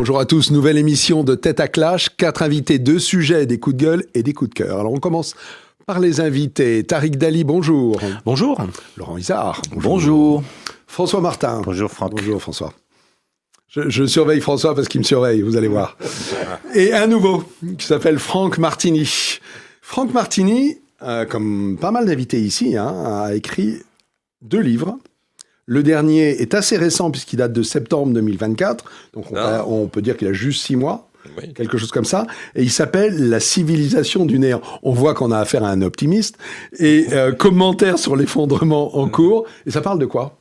Bonjour à tous, nouvelle émission de Tête à Clash, 4 invités, 2 sujets, des coups de gueule et des coups de cœur. Alors on commence par les invités. Tariq Dali, bonjour. Bonjour. Laurent Isard, Bonjour. François Martin. Bonjour Franck. Bonjour François. Je surveille François parce qu'il me surveille, vous allez voir. Et un nouveau qui s'appelle Franck Martini. Franck Martini, comme pas mal d'invités ici, a écrit 2 livres. Le dernier est assez récent puisqu'il date de septembre 2024. Donc on peut dire qu'il a juste 6 mois, oui. Quelque chose comme ça. Et il s'appelle « La civilisation du néant ». On voit qu'on a affaire à un optimiste. Et commentaire sur l'effondrement en cours. Et ça parle de quoi ?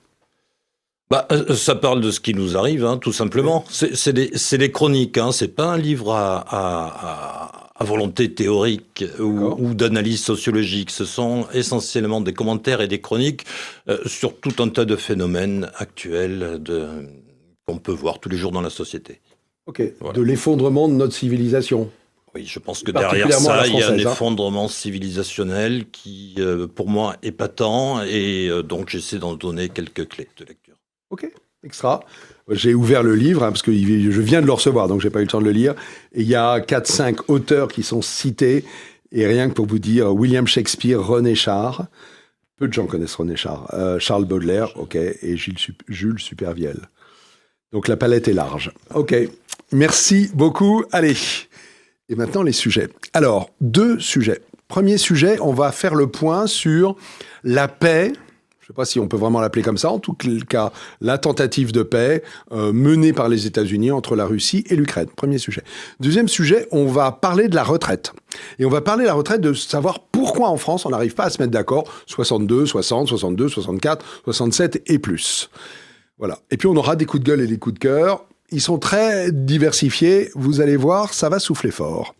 Ça parle de ce qui nous arrive, tout simplement. C'est des chroniques, c'est pas un livre à volonté théorique ou d'analyse sociologique. Ce sont essentiellement des commentaires et des chroniques sur tout un tas de phénomènes actuels qu'on peut voir tous les jours dans la société. Ok, voilà. De l'effondrement de notre civilisation. Oui, je pense que derrière ça, il y a un effondrement civilisationnel qui, pour moi, est patent et donc j'essaie d'en donner quelques clés de lecture. Ok, extra. J'ai ouvert le livre, parce que je viens de le recevoir, donc je n'ai pas eu le temps de le lire. Et il y a 4-5 auteurs qui sont cités. Et rien que pour vous dire, William Shakespeare, René Char. Peu de gens connaissent René Char. Charles Baudelaire, ok. Et Jules Supervielle. Donc la palette est large. Ok, merci beaucoup. Allez, et maintenant les sujets. Alors, 2 sujets. Premier sujet, on va faire le point sur la paix. Je ne sais pas si on peut vraiment l'appeler comme ça, en tout cas, la tentative de paix menée par les États-Unis entre la Russie et l'Ukraine. Premier sujet. Deuxième sujet, on va parler de la retraite. Et on va parler de la retraite, de savoir pourquoi en France, on n'arrive pas à se mettre d'accord, 62, 60, 62, 64, 67 et plus. Voilà. Et puis on aura des coups de gueule et des coups de cœur. Ils sont très diversifiés. Vous allez voir, ça va souffler fort.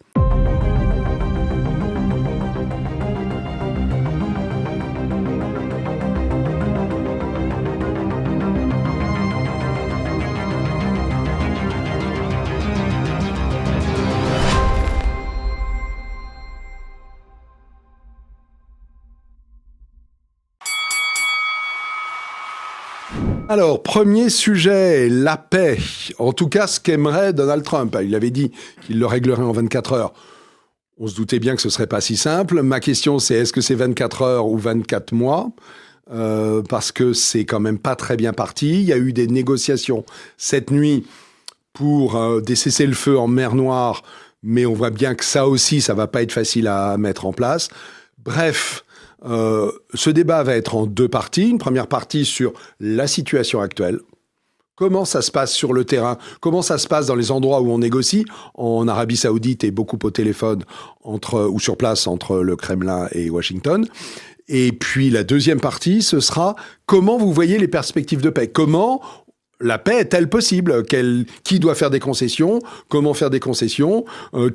Alors, premier sujet, la paix. En tout cas, ce qu'aimerait Donald Trump. Il avait dit qu'il le réglerait en 24 heures. On se doutait bien que ce ne serait pas si simple. Ma question, c'est est-ce que c'est 24 heures ou 24 mois ? Parce que c'est quand même pas très bien parti. Il y a eu des négociations cette nuit pour des cessez-le-feu en mer Noire, mais on voit bien que ça aussi, ça va pas être facile à mettre en place. Bref... ce débat va être en 2 parties. Une première partie sur la situation actuelle. Comment ça se passe sur le terrain ? Comment ça se passe dans les endroits où on négocie ? En Arabie Saoudite et beaucoup au téléphone ou sur place entre le Kremlin et Washington. Et puis la deuxième partie, ce sera comment vous voyez les perspectives de paix ? Comment la paix est-elle possible ? Qui doit faire des concessions ? Comment faire des concessions ?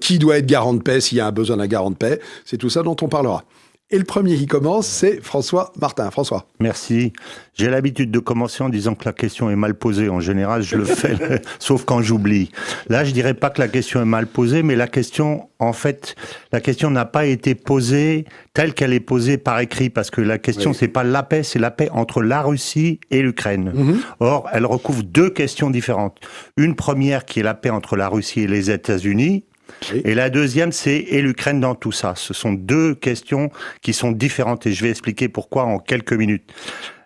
Qui doit être garant de paix s'il y a besoin d'un garant de paix ? C'est tout ça dont on parlera. Et le premier qui commence, c'est François Martin. François. Merci. J'ai l'habitude de commencer en disant que la question est mal posée. En général, je le fais, sauf quand j'oublie. Là, je dirais pas que la question est mal posée, mais la question n'a pas été posée telle qu'elle est posée par écrit, parce que la question, c'est pas la paix, c'est la paix entre la Russie et l'Ukraine. Or, elle recouvre 2 questions différentes. Une première qui est la paix entre la Russie et les États-Unis. Oui. Et la deuxième, c'est et l'Ukraine dans tout ça. Ce sont 2 questions qui sont différentes et je vais expliquer pourquoi en quelques minutes.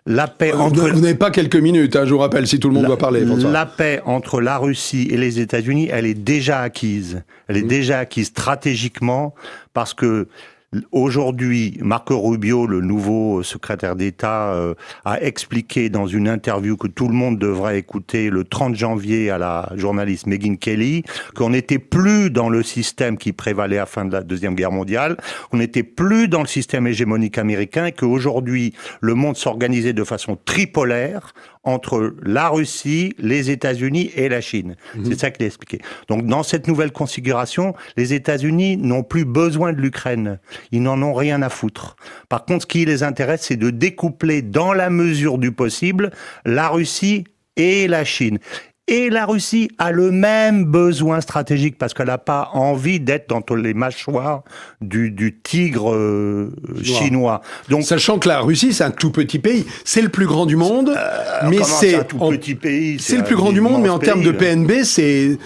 La paix entre... Vous n'avez pas quelques minutes, je vous rappelle, si tout le monde doit parler. François. La paix entre la Russie et les États-Unis, elle est déjà acquise. Elle est déjà acquise stratégiquement parce que aujourd'hui, Marco Rubio, le nouveau secrétaire d'État, a expliqué dans une interview que tout le monde devrait écouter le 30 janvier à la journaliste Megyn Kelly, qu'on n'était plus dans le système qui prévalait à la fin de la Deuxième Guerre mondiale, qu'on n'était plus dans le système hégémonique américain et qu'aujourd'hui, le monde s'organisait de façon tripolaire entre la Russie, les États-Unis et la Chine. C'est ça qu'il a expliqué. Donc, dans cette nouvelle configuration, les États-Unis n'ont plus besoin de l'Ukraine. Ils n'en ont rien à foutre. Par contre, ce qui les intéresse, c'est de découpler, dans la mesure du possible, la Russie et la Chine. Et la Russie a le même besoin stratégique parce qu'elle n'a pas envie d'être dans les mâchoires du tigre chinois. Donc, sachant que la Russie, c'est un tout petit pays. C'est le plus grand du monde, mais c'est un tout petit pays. C'est le plus grand du monde, mais en termes de PNB, c'est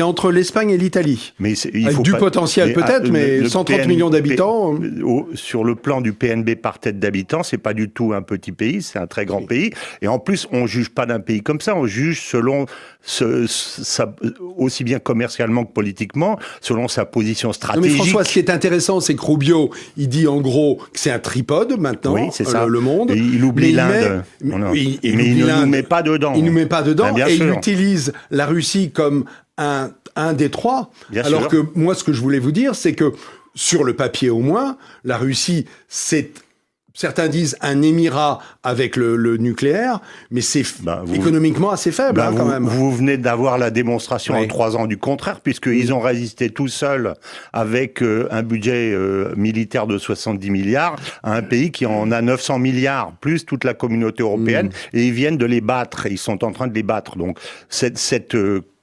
entre l'Espagne et l'Italie. Mais avec du potentiel peut-être, mais 130 millions d'habitants. Sur le plan du PNB par tête d'habitants, c'est pas du tout un petit pays, c'est un très grand pays. Et en plus, on juge pas d'un pays comme ça, on juge selon aussi bien commercialement que politiquement, selon sa position stratégique. Non mais François, ce qui est intéressant, c'est que Rubio, il dit en gros que c'est un tripode maintenant, oui, c'est ça. Le monde. Et il oublie l'Inde. Mais il ne nous met pas dedans. Il ne nous met pas dedans, bien et sûr. il utilise la Russie comme un des trois. Bien alors sûr. que moi, ce que je voulais vous dire, c'est que sur le papier au moins, la Russie, c'est... Certains disent un émirat avec le nucléaire, mais c'est économiquement assez faible quand même. Vous venez d'avoir la démonstration en 3 ans du contraire, puisqu'ils ont résisté tout seuls avec un budget militaire de 70 milliards à un pays qui en a 900 milliards, plus toute la communauté européenne, et ils viennent de les battre, et ils sont en train de les battre. Donc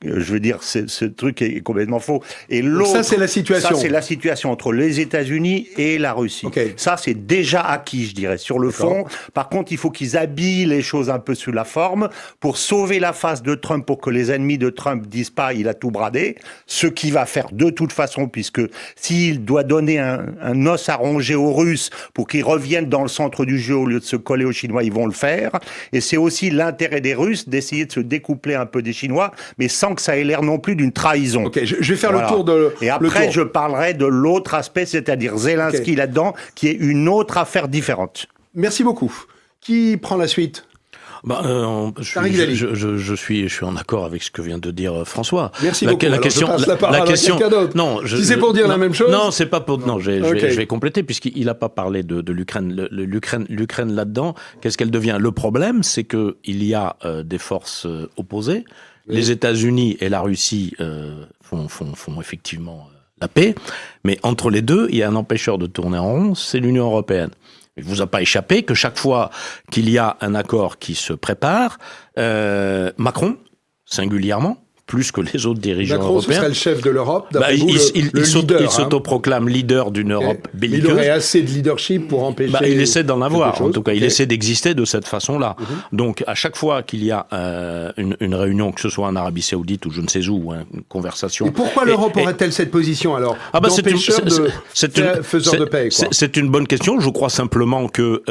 je veux dire, ce truc est complètement faux. Et l'autre, ça, c'est la situation. Ça, c'est la situation entre les États-Unis et la Russie. Okay. Ça, c'est déjà acquis, je dirais, sur le fond. Par contre, il faut qu'ils habillent les choses un peu sous la forme pour sauver la face de Trump, pour que les ennemis de Trump disent pas il a tout bradé. Ce qu'il va faire de toute façon, puisque s'il doit donner un os à ronger aux Russes pour qu'ils reviennent dans le centre du jeu au lieu de se coller aux Chinois, ils vont le faire. Et c'est aussi l'intérêt des Russes d'essayer de se découpler un peu des Chinois, mais sans que ça ait l'air non plus d'une trahison. Ok, je vais faire le tour de... Et après, je parlerai de l'autre aspect, c'est-à-dire Zelensky là-dedans, qui est une autre affaire différente. Merci beaucoup. Qui prend la suite ? Je suis en accord avec ce que vient de dire François. Merci beaucoup. La question, à quelqu'un d'autre. Non, si c'est pour dire la même chose. Non, c'est pas pour. Non, je vais compléter puisqu'il n'a pas parlé de l'Ukraine. L'Ukraine là-dedans, qu'est-ce qu'elle devient ? Le problème, c'est que il y a des forces opposées. Les États-Unis et la Russie font effectivement la paix, mais entre les deux, il y a un empêcheur de tourner en rond, c'est l'Union européenne. Il ne vous a pas échappé que chaque fois qu'il y a un accord qui se prépare, Macron, singulièrement, plus que les autres dirigeants européens... Macron, ce serait le chef de l'Europe, il s'autoproclame leader d'une Europe belliqueuse. Il aurait assez de leadership pour empêcher... il essaie d'en avoir, en tout cas. Il essaie d'exister de cette façon-là. Donc, à chaque fois qu'il y a une réunion, que ce soit en Arabie Saoudite ou je ne sais où, une conversation... Et pourquoi l'Europe aurait-elle cette position, alors, d'empêcheur faiseur de paix, quoi. C'est une bonne question. Je crois simplement que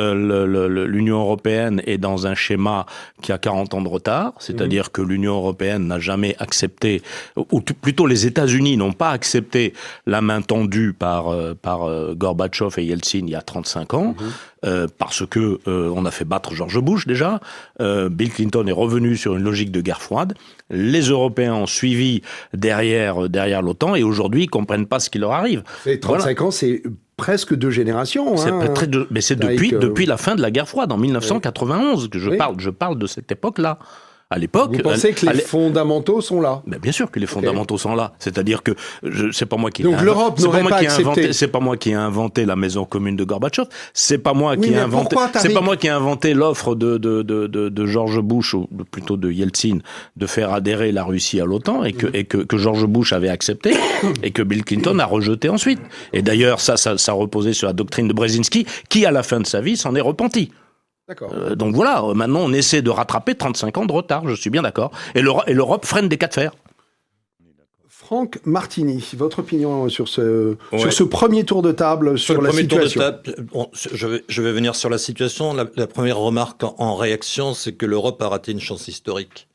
l'Union européenne est dans un schéma qui a 40 ans de retard, c'est-à-dire que l'Union européenne n'a jamais accepté, ou plutôt les États-Unis n'ont pas accepté la main tendue par Gorbatchev et Yeltsin il y a 35 ans, parce que on a fait battre George Bush déjà. Bill Clinton est revenu sur une logique de guerre froide. Les Européens ont suivi derrière l'OTAN et aujourd'hui ils comprennent pas ce qui leur arrive. Et 35 ans, c'est presque 2 générations. Mais c'est depuis la fin de la guerre froide, en 1991 que je parle de cette époque-là. À l'époque, vous pensez que les fondamentaux sont là ? Ben bien sûr que les fondamentaux sont là. C'est-à-dire que c'est pas moi qui. Donc l'Europe n'aurait pas accepté. C'est pas moi qui ai inventé la maison commune de Gorbatchev. C'est pas moi qui ai inventé. C'est pas moi qui ai inventé l'offre de George Bush ou plutôt de Yeltsin de faire adhérer la Russie à l'OTAN et que George Bush avait accepté et que Bill Clinton a rejeté ensuite. Et d'ailleurs ça reposait sur la doctrine de Brzezinski qui à la fin de sa vie s'en est repenti. Donc voilà, maintenant on essaie de rattraper 35 ans de retard, je suis bien d'accord. Et l'Europe freine des cas de fer. Franck Martini, votre opinion sur ce premier tour de table, sur la situation. Je vais venir sur la situation. La première remarque en réaction, c'est que l'Europe a raté une chance historique.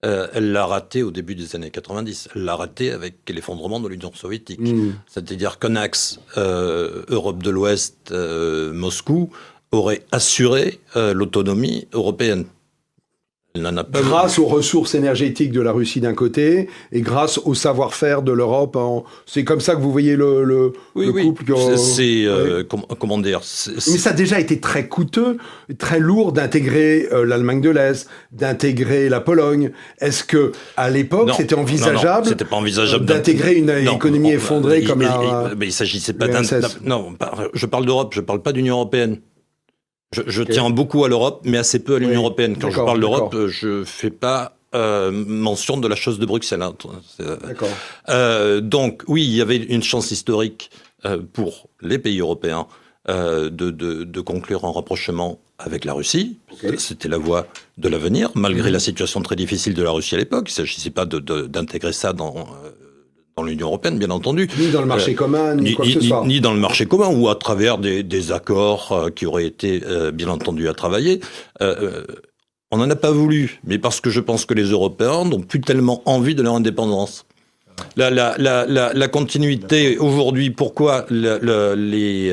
Elle l'a raté au début des années 90. Elle l'a raté avec l'effondrement de l'Union soviétique. C'est-à-dire qu'un axe Europe de l'Ouest, Moscou, aurait assuré l'autonomie européenne. Elle n'en a pas grâce aux ressources énergétiques de la Russie d'un côté et grâce au savoir-faire de l'Europe. C'est comme ça que vous voyez le couple. Comment dire Mais ça a déjà été très coûteux, très lourd d'intégrer l'Allemagne de l'Est, d'intégrer la Pologne. Est-ce que à l'époque c'était envisageable, c'était pas envisageable d'intégrer une économie effondrée comme la... Mais il s'agissait pas non, je parle d'Europe, je parle pas d'Union européenne. Je tiens beaucoup à l'Europe, mais assez peu à l'Union européenne. Quand je parle d'Europe, je fais pas mention de la chose de Bruxelles. Hein. D'accord. Donc, oui, il y avait une chance historique pour les pays européens de conclure un rapprochement avec la Russie. Okay. C'était la voie de l'avenir, malgré la situation très difficile de la Russie à l'époque. Il ne s'agissait pas d'intégrer ça dans l'Union européenne, bien entendu. Ni dans le marché commun, ni quoi que ce soit. Ni dans le marché commun, ou à travers des accords qui auraient été, bien entendu, à travailler. On n'en a pas voulu, mais parce que je pense que les Européens n'ont plus tellement envie de leur indépendance. La continuité aujourd'hui, pourquoi les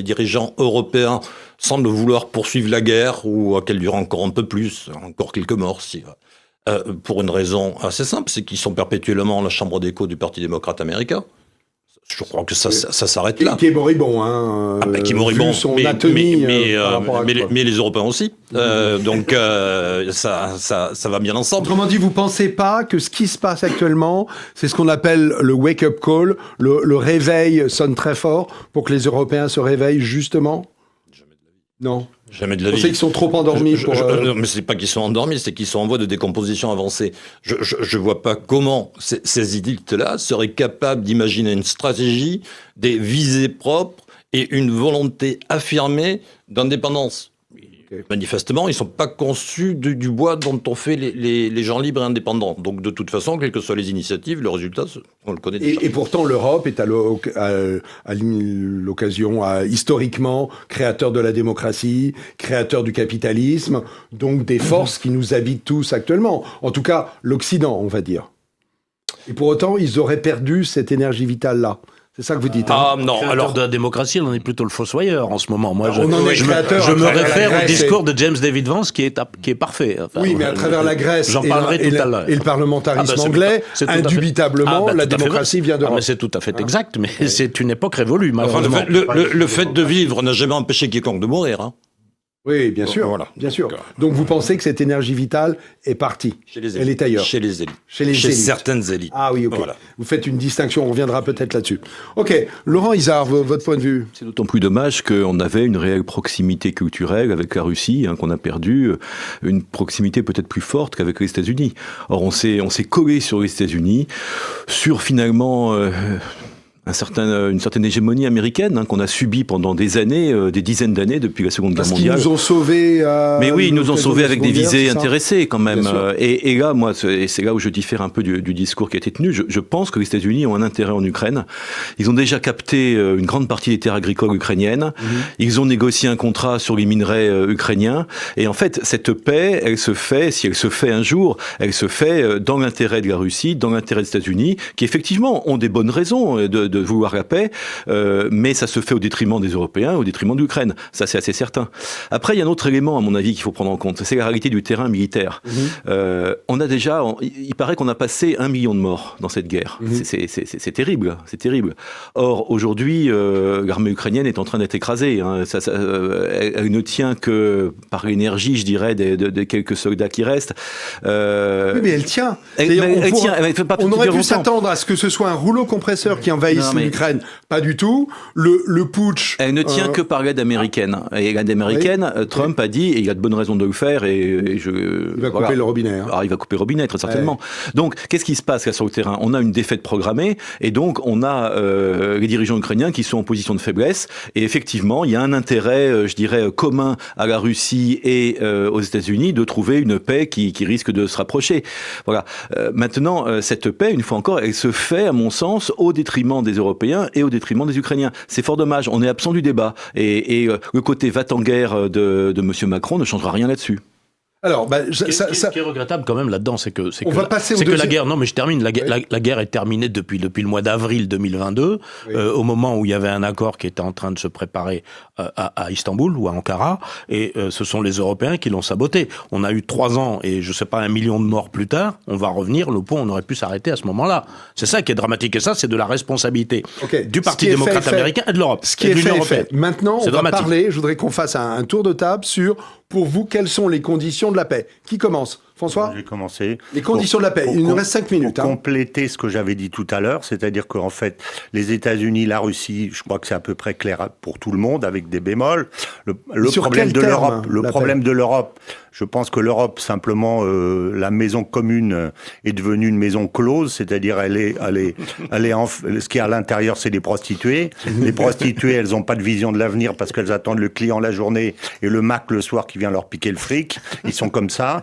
dirigeants européens semblent vouloir poursuivre la guerre ou qu'elle dure encore un peu plus, encore quelques morts, pour une raison assez simple, c'est qu'ils sont perpétuellement la chambre d'écho du Parti démocrate américain. Je crois que ça s'arrête là. Qui est moribond, hein. Qui est moribond, mais les Européens aussi. Donc ça va bien ensemble. Autrement dit, vous pensez pas que ce qui se passe actuellement, c'est ce qu'on appelle le wake-up call, le réveil sonne très fort pour que les Européens se réveillent justement? Jamais de la vie. Non. Jamais de la vie. Vous pensez qu'ils sont trop endormis Non, mais c'est pas qu'ils sont endormis, c'est qu'ils sont en voie de décomposition avancée. Je vois pas comment ces élites-là seraient capables d'imaginer une stratégie, des visées propres et une volonté affirmée d'indépendance. Okay. Manifestement, ils sont pas conçus du bois dont on fait les gens libres et indépendants. Donc, de toute façon, quelles que soient les initiatives, le résultat, on le connaît déjà. Et pourtant, l'Europe est à l'occasion, historiquement, créateur de la démocratie, créateur du capitalisme, donc des forces qui nous habitent tous actuellement. En tout cas, l'Occident, on va dire. Et pour autant, ils auraient perdu cette énergie vitale-là. C'est ça que vous dites. Ah non, alors de la démocratie, on est plutôt le fossoyeur en ce moment. Moi, je me réfère au discours de James David Vance qui est parfait. Enfin, oui, mais à travers la Grèce j'en parlerai tout à l'heure. Et le parlementarisme anglais, indubitablement, la démocratie vient d'Europe. Mais c'est tout à fait exact, mais c'est une époque révolue, malheureusement. Enfin, le fait de vivre n'a jamais empêché quiconque de mourir. Hein. Oui, bien sûr. Voilà. Bien sûr. Donc vous pensez que cette énergie vitale est partie? Elle est ailleurs. Chez les élites. Chez certaines élites. Ah oui, ok. Voilà. Vous faites une distinction, on reviendra peut-être là-dessus. Ok, Laurent Isard, votre point de vue? C'est d'autant plus dommage qu'on avait une réelle proximité culturelle avec la Russie, qu'on a perdu une proximité peut-être plus forte qu'avec les États-Unis. Or, on s'est collé sur les États-Unis, sur finalement... une certaine hégémonie américaine qu'on a subie pendant des années, des dizaines d'années depuis la Seconde Guerre mondiale. Parce qu'ils nous ont sauvés. Mais oui, ils nous ont sauvés avec des visées intéressées quand même. Et là, moi, c'est là où je diffère un peu du discours qui a été tenu. Je pense que les États-Unis ont un intérêt en Ukraine. Ils ont déjà capté une grande partie des terres agricoles ukrainiennes. Ils ont négocié un contrat sur les minerais ukrainiens. Et en fait, cette paix, elle se fait, si elle se fait un jour, elle se fait dans l'intérêt de la Russie, dans l'intérêt des États-Unis, qui effectivement ont des bonnes raisons de vouloir la paix, mais ça se fait au détriment des Européens, au détriment de l'Ukraine. Ça, c'est assez certain. Après, il y a un autre élément, à mon avis, qu'il faut prendre en compte, c'est la réalité du terrain militaire. On a déjà, il paraît qu'on a passé 1 million de morts dans cette guerre. C'est terrible, c'est terrible. Or, aujourd'hui, l'armée ukrainienne est en train d'être écrasée. Elle ne tient que par l'énergie, je dirais, des quelques soldats qui restent. Oui, mais elle tient. On aurait pu s'attendre à ce que ce soit un rouleau compresseur qui envahisse l'Ukraine. Pas du tout. Le putsch... Elle ne tient que par l'aide américaine. Et l'aide américaine, Trump a dit, et il a de bonnes raisons de le faire, il va couper le robinet. Alors, il va couper le robinet, très certainement. Donc, qu'est-ce qui se passe là sur le terrain? On a une défaite programmée, et donc on a les dirigeants ukrainiens qui sont en position de faiblesse, et effectivement, il y a un intérêt, je dirais, commun à la Russie et aux États-Unis de trouver une paix qui risque de se rapprocher. Voilà. Maintenant, cette paix, une fois encore, elle se fait, à mon sens, au détriment des Européens et au détriment des Ukrainiens. C'est fort dommage, on est absent du débat. Et le côté va-t-en-guerre de M. Macron ne changera rien là-dessus. Alors, ce qui est regrettable quand même là-dedans, c'est que la guerre. Non, mais je termine. La guerre est terminée depuis le mois d'avril 2022, au moment où il y avait un accord qui était en train de se préparer à Istanbul ou à Ankara, et ce sont les Européens qui l'ont saboté. On a eu 3 ans et je sais pas 1 million de morts plus tard. On va revenir. Le pont, on aurait pu s'arrêter à ce moment-là. C'est ça qui est dramatique, et ça, c'est de la responsabilité du Parti démocrate américain et de l'Europe. Ce qui est fait. Maintenant, on va parler. Je voudrais qu'on fasse un tour de table sur. Pour vous, quelles sont les conditions de la paix? Qui commence? François? J'ai commencé. Les conditions de la paix. Il nous reste 5 minutes. Pour compléter ce que j'avais dit tout à l'heure, c'est-à-dire qu'en fait, les États-Unis, la Russie, je crois que c'est à peu près clair pour tout le monde, avec des bémols. Le problème de l'Europe, Je pense que l'Europe, simplement, la maison commune est devenue une maison close, c'est-à-dire ce qui est à l'intérieur, c'est des prostituées. Les prostituées, elles n'ont pas de vision de l'avenir parce qu'elles attendent le client la journée et le Mac le soir qui vient leur piquer le fric. Ils sont comme ça.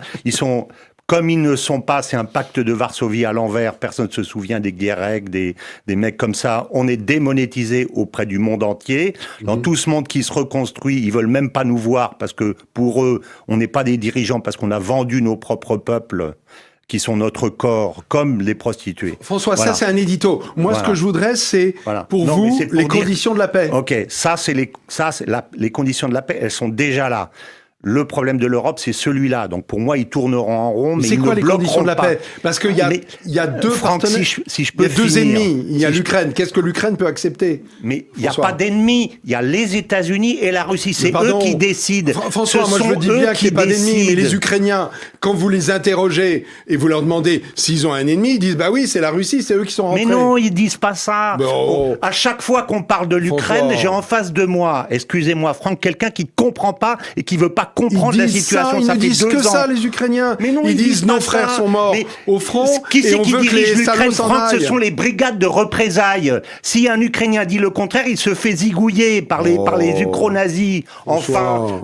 Comme ils ne sont pas, c'est un pacte de Varsovie à l'envers, personne ne se souvient des Guérec, des mecs comme ça. On est démonétisé auprès du monde entier. Dans tout ce monde qui se reconstruit, ils veulent même pas nous voir parce que pour eux, on n'est pas des dirigeants parce qu'on a vendu nos propres peuples qui sont notre corps, comme les prostituées. François, ça c'est un édito. Moi, ce que je voudrais, c'est pour vous les conditions de la paix. Ok, les conditions de la paix, elles sont déjà là. Le problème de l'Europe, c'est celui-là. Donc pour moi, ils tourneront en rond, mais c'est quoi les conditions de la paix? Parce qu'il y a deux partenaires, si je peux il y a deux ennemis. Il y a l'Ukraine. Qu'est-ce que l'Ukraine peut accepter? Mais il n'y a pas d'ennemis. Il y a les États-Unis et la Russie. C'est eux qui décident. François, moi je veux dire bien qu'il n'y ait pas d'ennemis, mais les Ukrainiens, quand vous les interrogez et vous leur demandez s'ils ont un ennemi, ils disent bah oui, c'est la Russie, c'est eux qui sont rentrés. Mais non, ils disent pas ça. Bon. À chaque fois qu'on parle de l'Ukraine, j'ai en face de moi, excusez-moi Franck, quelqu'un qui comprend pas et qui veut pas comprendre la situation. Ils ne disent que ça, les Ukrainiens. Mais non, ils disent nos frères sont morts au front et on veut que les salauds s'en aillent. Ce sont les brigades de représailles. Si un Ukrainien dit le contraire, il se fait zigouiller par les ukro-nazis. Enfin,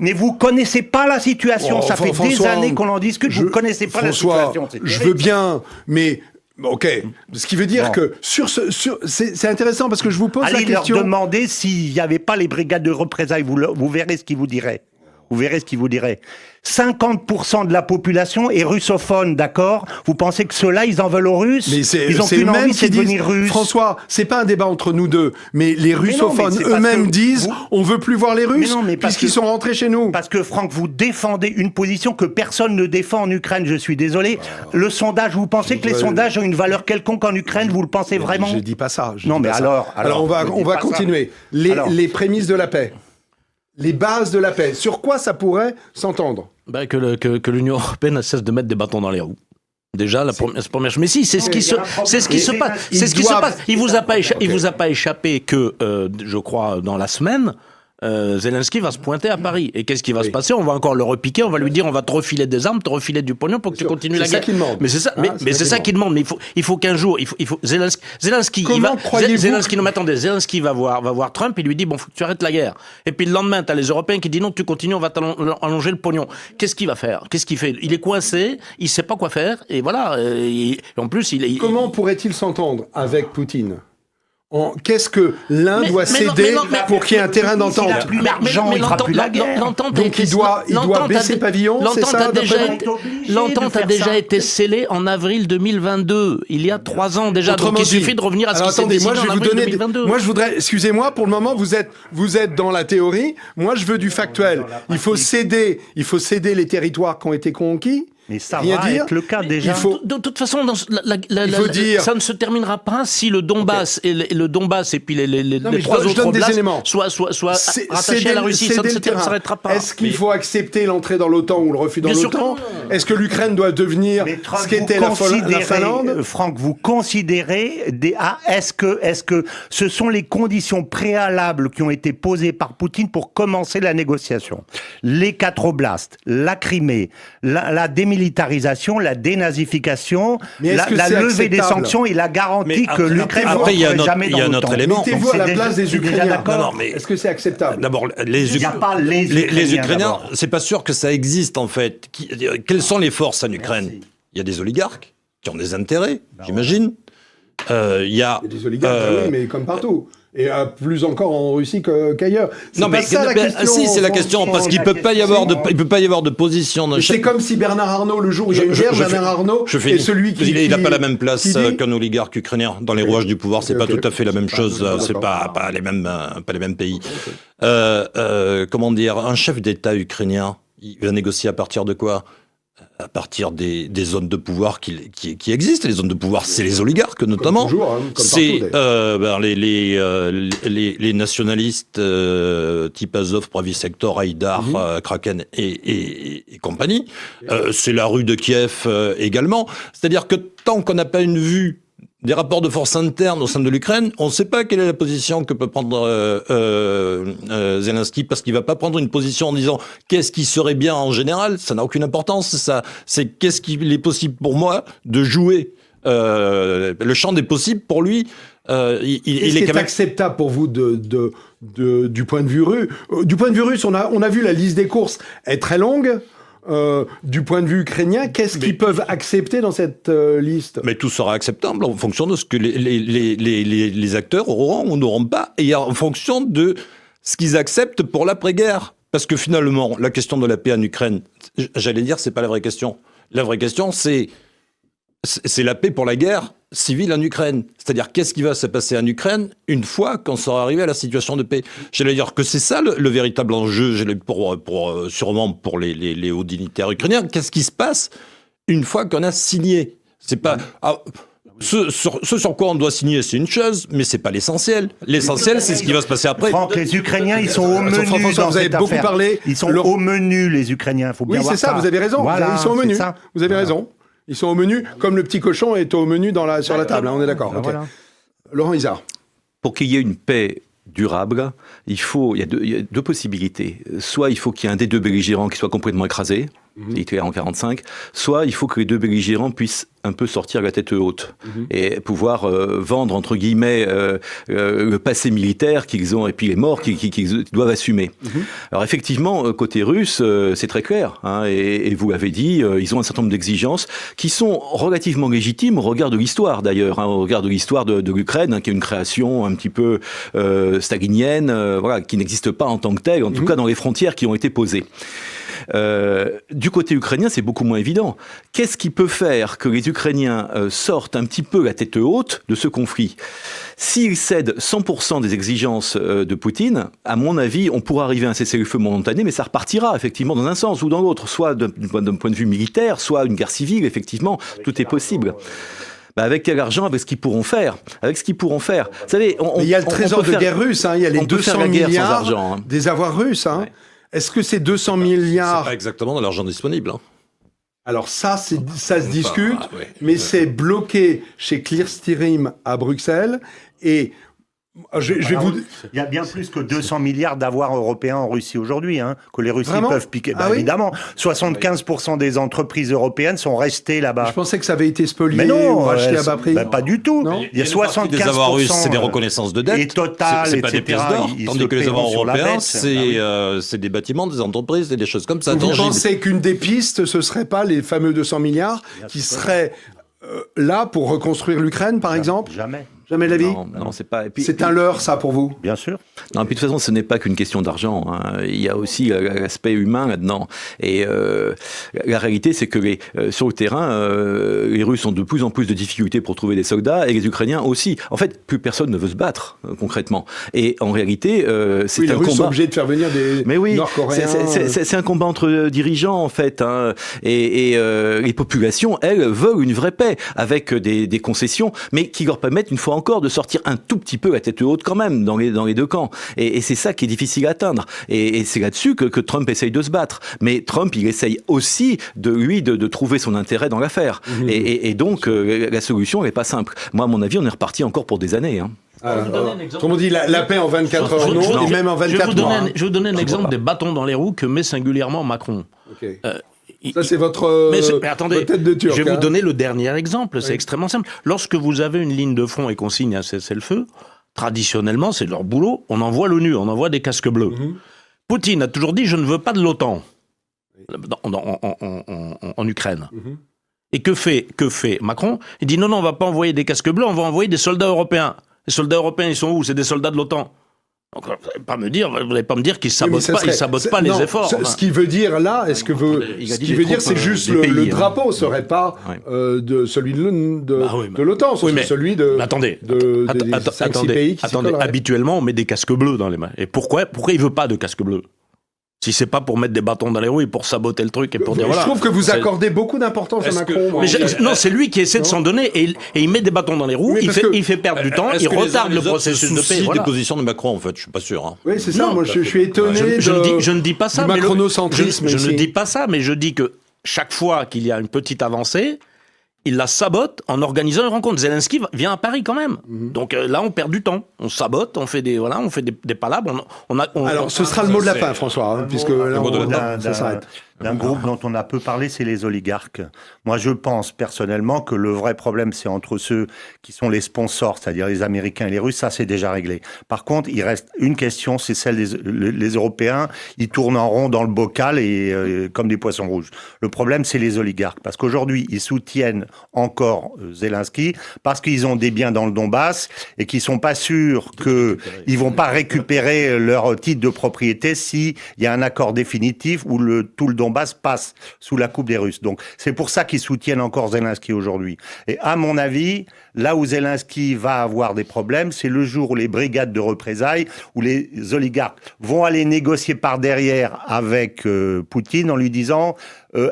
mais vous connaissez pas la situation. Ça fait des années qu'on en discute. Vous connaissez pas la situation. Je veux bien, mais ok, ce qui veut dire que c'est intéressant parce que je vous pose la question. Allez leur demander s'il n'y avait pas les brigades de représailles, vous verrez ce qu'ils vous diraient. Vous verrez ce qu'ils vous diraient. 50% de la population est russophone, d'accord? Vous pensez que ceux-là, ils en veulent aux Russes? Mais ils ont qu'une envie, c'est de devenir russes. François, c'est pas un débat entre nous deux, mais les russophones eux-mêmes disent on veut plus voir les Russes puisqu'ils sont rentrés chez nous. Parce que Franck, vous défendez une position que personne ne défend en Ukraine, je suis désolé. Le sondage, vous pensez que les sondages ont une valeur quelconque en Ukraine? Vous le pensez vraiment? Je dis pas ça. Alors on va continuer. Les prémices de la paix. Les bases de la paix. Sur quoi ça pourrait s'entendre? Que l'Union européenne cesse de mettre des bâtons dans les roues. Déjà, la première chose. Mais si, c'est ce qui se passe. Il vous a pas échappé que, je crois, dans la semaine, Zelensky va se pointer à Paris. Et qu'est-ce qui va se passer? On va encore le repiquer, on va lui dire on va te refiler des armes, te refiler du pognon pour que tu continues la guerre. C'est ça qu'il demande. Mais c'est ça, c'est ça qu'il demande. Mais il faut qu'un jour, Zelensky, non, mais attendez, Zelensky va voir Trump, il lui dit bon, faut que tu arrêtes la guerre. Et puis le lendemain, t'as les Européens qui disent non, tu continues, on va t'allonger le pognon. Qu'est-ce qu'il va faire? Qu'est-ce qu'il fait? Il est coincé, il sait pas quoi faire, et voilà. Et en plus, comment pourrait-il s'entendre avec Poutine? Qu'est-ce que l'un doit céder pour qu'il y ait un terrain d'entente? Il n'a plus d'argent, il ne fera plus la guerre. Donc il doit baisser pavillon, c'est ça? L'entente a déjà été scellée en avril 2022, il y a 3 ans déjà. Donc il suffit de revenir à ce qui s'est décidé en avril 2022. Moi je voudrais, excusez-moi, pour le moment vous êtes dans la théorie, moi je veux du factuel. Il faut céder les territoires qui ont été conquis. Mais ça va être le cas déjà. De toute façon, ça ne se terminera pas si le Donbass et puis les 3 autres oblast soient rattachés à la Russie. Ça ne s'arrêtera pas. Est-ce qu'il faut accepter l'entrée dans l'OTAN ou le refus dans l'OTAN? Est-ce que l'Ukraine doit devenir ce qu'était la Finlande? Franck, vous considérez est-ce que ce sont les conditions préalables qui ont été posées par Poutine pour commencer la négociation? Les 4 oblasts, la Crimée, la démilitarisation, la dénazification, la levée des sanctions et la garantie que l'Ukraine ne rentre jamais dans l'OTAN. Il y a un autre élément. Mettez-vous à la place des Ukrainiens. Est-ce que c'est acceptable? D'abord, les Ukrainiens, c'est pas sûr que ça existe en fait. Quelles sont les forces en Ukraine? Il y a des oligarques qui ont des intérêts, j'imagine. Il y a des oligarques, oui, mais comme partout. Et plus encore en Russie qu'ailleurs. Non, mais ça la question. Si, c'est la question, parce qu'il peut pas y avoir de position. C'est comme si Bernard Arnault, le jour où il y a une guerre, Bernard Arnault est celui qui... Il n'a pas la même place qu'un oligarque ukrainien dans les rouages du pouvoir. C'est pas tout à fait la même chose. C'est pas les mêmes pays. Comment dire, un chef d'État ukrainien, il va négocier à partir de quoi? À partir des zones de pouvoir qui existent. Les zones de pouvoir, c'est les oligarques notamment. Comme toujours, comme c'est les nationalistes type Azov, Pravi Sector, Haïdar, Kraken et compagnie. C'est la rue de Kiev également. C'est-à-dire que tant qu'on n'a pas une vue des rapports de force internes au sein de l'Ukraine, on ne sait pas quelle est la position que peut prendre Zelensky, parce qu'il va pas prendre une position en disant qu'est-ce qui serait bien en général, ça n'a aucune importance, ça, c'est qu'est-ce qu'il est possible pour moi de jouer. Le champ des possibles pour lui, il est acceptable pour vous du point de vue russe. Du point de vue russe, on a vu la liste des courses est très longue. Du point de vue ukrainien, qu'est-ce qu'ils peuvent accepter dans cette liste? Mais tout sera acceptable en fonction de ce que les acteurs auront ou n'auront pas, et en fonction de ce qu'ils acceptent pour l'après-guerre. Parce que finalement, la question de la paix en Ukraine, j'allais dire, c'est pas la vraie question. La vraie question, c'est la paix pour la guerre civile en Ukraine. C'est-à-dire, qu'est-ce qui va se passer en Ukraine une fois qu'on sera arrivé à la situation de paix? J'allais dire que c'est ça le véritable enjeu, sûrement pour les hauts dignitaires ukrainiens. Qu'est-ce qui se passe une fois qu'on a signé? C'est pas... Ce sur quoi on doit signer, c'est une chose, mais c'est pas l'essentiel. L'essentiel, c'est ce qui va se passer après. Franck, les Ukrainiens, ils sont au menu dans vous avez cette beaucoup affaire. parlé. Ils sont au menu, les Ukrainiens. Faut bien oui, voir c'est ça, vous avez raison. Voilà, ils sont au menu. ça. Vous avez raison. Ils sont au menu, comme le petit cochon est au menu sur la table. Hein, on est d'accord. Okay. Voilà. Laurent Isard. Pour qu'il y ait une paix durable, il y a deux possibilités. Soit il faut qu'il y ait un des deux belligérants qui soit complètement écrasé, Hitler en 1945, soit il faut que les deux belligérants puissent un peu sortir la tête haute et pouvoir vendre, entre guillemets, le passé militaire qu'ils ont et puis les morts qu'ils doivent assumer. Alors effectivement, côté russe, c'est très clair, hein, et vous l'avez dit, ils ont un certain nombre d'exigences qui sont relativement légitimes au regard de l'histoire d'ailleurs, hein, au regard de l'histoire de l'Ukraine, hein, qui est une création un petit peu stalinienne, voilà, qui n'existe pas en tant que telle, en tout cas dans les frontières qui ont été posées. Du côté ukrainien, c'est beaucoup moins évident. Qu'est-ce qui peut faire que les Ukrainiens sortent un petit peu la tête haute de ce conflit? S'ils cèdent 100% des exigences de Poutine, à mon avis, on pourra arriver à un cessez-le-feu momentané, mais ça repartira effectivement dans un sens ou dans l'autre, soit d'un point de vue militaire, soit une guerre civile, effectivement, tout est possible. Avec quel argent? Avec ce qu'ils pourront faire. Avec ce qu'ils pourront faire. Vous savez, il y a le trésor de guerre russe, hein, il y a les 200 milliards argent, hein. Des avoirs russes. Hein. Ouais. Est-ce que ces 200 milliards... C'est pas exactement de l'argent disponible. Hein. Alors ça se discute, mais c'est bloqué chez Clearstream à Bruxelles. Et il y a bien plus que 200 milliards d'avoirs européens en Russie aujourd'hui, hein, que les Russes peuvent piquer. Évidemment, 75% des entreprises européennes sont restées là-bas. Je pensais que ça avait été spolié. Mais non, ou acheté à bas prix. Pas du tout. Non. Il y a 75% des avoirs russes, c'est des reconnaissances de dette. Et Total, c'est pas des pièces d'or. Tandis que les avoirs européens, c'est c'est des bâtiments, des entreprises et des choses comme ça. Vous pensez qu'une des pistes, ce serait pas les fameux 200 milliards qui seraient là pour reconstruire l'Ukraine, par exemple? Jamais la vie? Non, c'est pas. C'est un leurre, ça, pour vous? Bien sûr. Non, puis de toute façon, ce n'est pas qu'une question d'argent. Hein. Il y a aussi l'aspect humain là-dedans. Et la réalité, c'est que sur le terrain, les Russes ont de plus en plus de difficultés pour trouver des soldats, et les Ukrainiens aussi. En fait, plus personne ne veut se battre, concrètement. Et en réalité, c'est un combat. Les Russes sont obligés de faire venir des Nord-Coréens. C'est un combat entre dirigeants, en fait. Hein. Et les populations, elles, veulent une vraie paix, avec des concessions, mais qui leur permettent, une fois encore, de sortir un tout petit peu la tête haute quand même dans les deux camps. Et c'est ça qui est difficile à atteindre. Et c'est là-dessus que Trump essaye de se battre. Mais Trump, il essaye aussi de trouver son intérêt dans l'affaire. Et donc, la solution, elle n'est pas simple. Moi, à mon avis, on est reparti encore pour des années. Hein. Comme on dit, la paix en 24 heures, non, et même en 24 mois. Je vais vous donner un exemple des bâtons dans les roues que met singulièrement Macron. Okay. Ça, c'est votre tête de Turc. Je vais vous donner le dernier exemple. C'est extrêmement simple. Lorsque vous avez une ligne de front et qu'on signe un cessez-le-feu, traditionnellement, c'est leur boulot, on envoie l'ONU, on envoie des casques bleus. Poutine a toujours dit « je ne veux pas de l'OTAN » en Ukraine. Et que fait Macron? Il dit « non, on ne va pas envoyer des casques bleus, on va envoyer des soldats européens ». Les soldats européens, ils sont où? C'est des soldats de l'OTAN. Donc, vous n'allez pas me dire qu'ils sabotent pas les efforts. Ce qu'il veut dire là, ce qu'il veut dire, c'est juste le drapeau ne serait pas de celui de l'OTAN, c'est celui de des 5-6 pays qui s'y colleraient. Habituellement, on met des casques bleus dans les mains. Et pourquoi il ne veut pas de casque bleu? Si c'est pas pour mettre des bâtons dans les roues et pour saboter le truc et pour dire voilà. Je trouve que vous accordez beaucoup d'importance à Macron. Non, c'est lui qui essaie de s'en donner et il met des bâtons dans les roues, il fait perdre du temps, il retarde le processus de paix. Des positions de Macron, en fait, je suis pas sûr. Hein. Oui, c'est ça. Moi, je suis étonné. Je ne dis pas ça. Macronocentrisme. Je ne dis pas ça, mais je dis que chaque fois qu'il y a une petite avancée, il la sabote en organisant une rencontre. Zelensky vient à Paris quand même. Donc là, on perd du temps. On sabote, on fait des palabres. Alors, ce sera le mot de la fin, François, hein, puisque là, ça s'arrête. D'un groupe dont on a peu parlé, c'est les oligarques. Moi, je pense personnellement que le vrai problème, c'est entre ceux qui sont les sponsors, c'est-à-dire les Américains et les Russes. Ça, c'est déjà réglé. Par contre, il reste une question, c'est celle les Européens. Ils tournent en rond dans le bocal et comme des poissons rouges. Le problème, c'est les oligarques, parce qu'aujourd'hui, ils soutiennent encore Zelensky parce qu'ils ont des biens dans le Donbass et qu'ils sont pas sûrs qu'ils vont pas récupérer leur titre de propriété s'il y a un accord définitif où tout le Donbass passe sous la coupe des Russes. Donc, c'est pour ça qu'ils soutiennent encore Zelensky aujourd'hui. Et à mon avis, là où Zelensky va avoir des problèmes, c'est le jour où les brigades de représailles, où les oligarques vont aller négocier par derrière avec Poutine en lui disant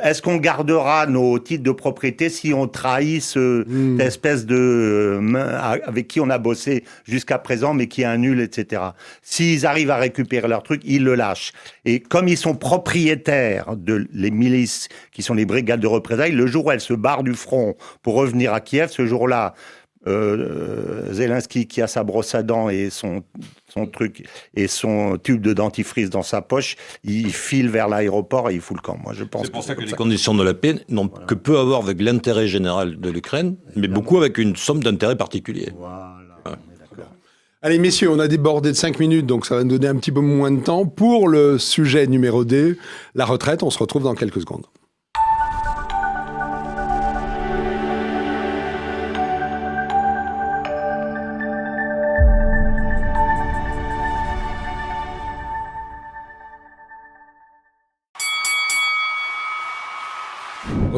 est-ce qu'on gardera nos titres de propriété si on trahit cette espèce de avec qui on a bossé jusqu'à présent, mais qui est un nul, etc. S'ils arrivent à récupérer leur truc, ils le lâchent. Et comme ils sont propriétaires de les milices, qui sont les brigades de représailles, le jour où elles se barrent du front pour revenir à Kiev, ce jour-là, Zelensky qui a sa brosse à dents et son truc et son tube de dentifrice dans sa poche, il file vers l'aéroport et il fout le camp. Moi, je pense. C'est pour ça que les conditions de la paix n'ont que peu à voir avec l'intérêt général de l'Ukraine, mais beaucoup avec une somme d'intérêt particulier. Voilà. Allez, messieurs, on a débordé de 5 minutes, donc ça va nous donner un petit peu moins de temps. Pour le sujet numéro 2, la retraite, on se retrouve dans quelques secondes.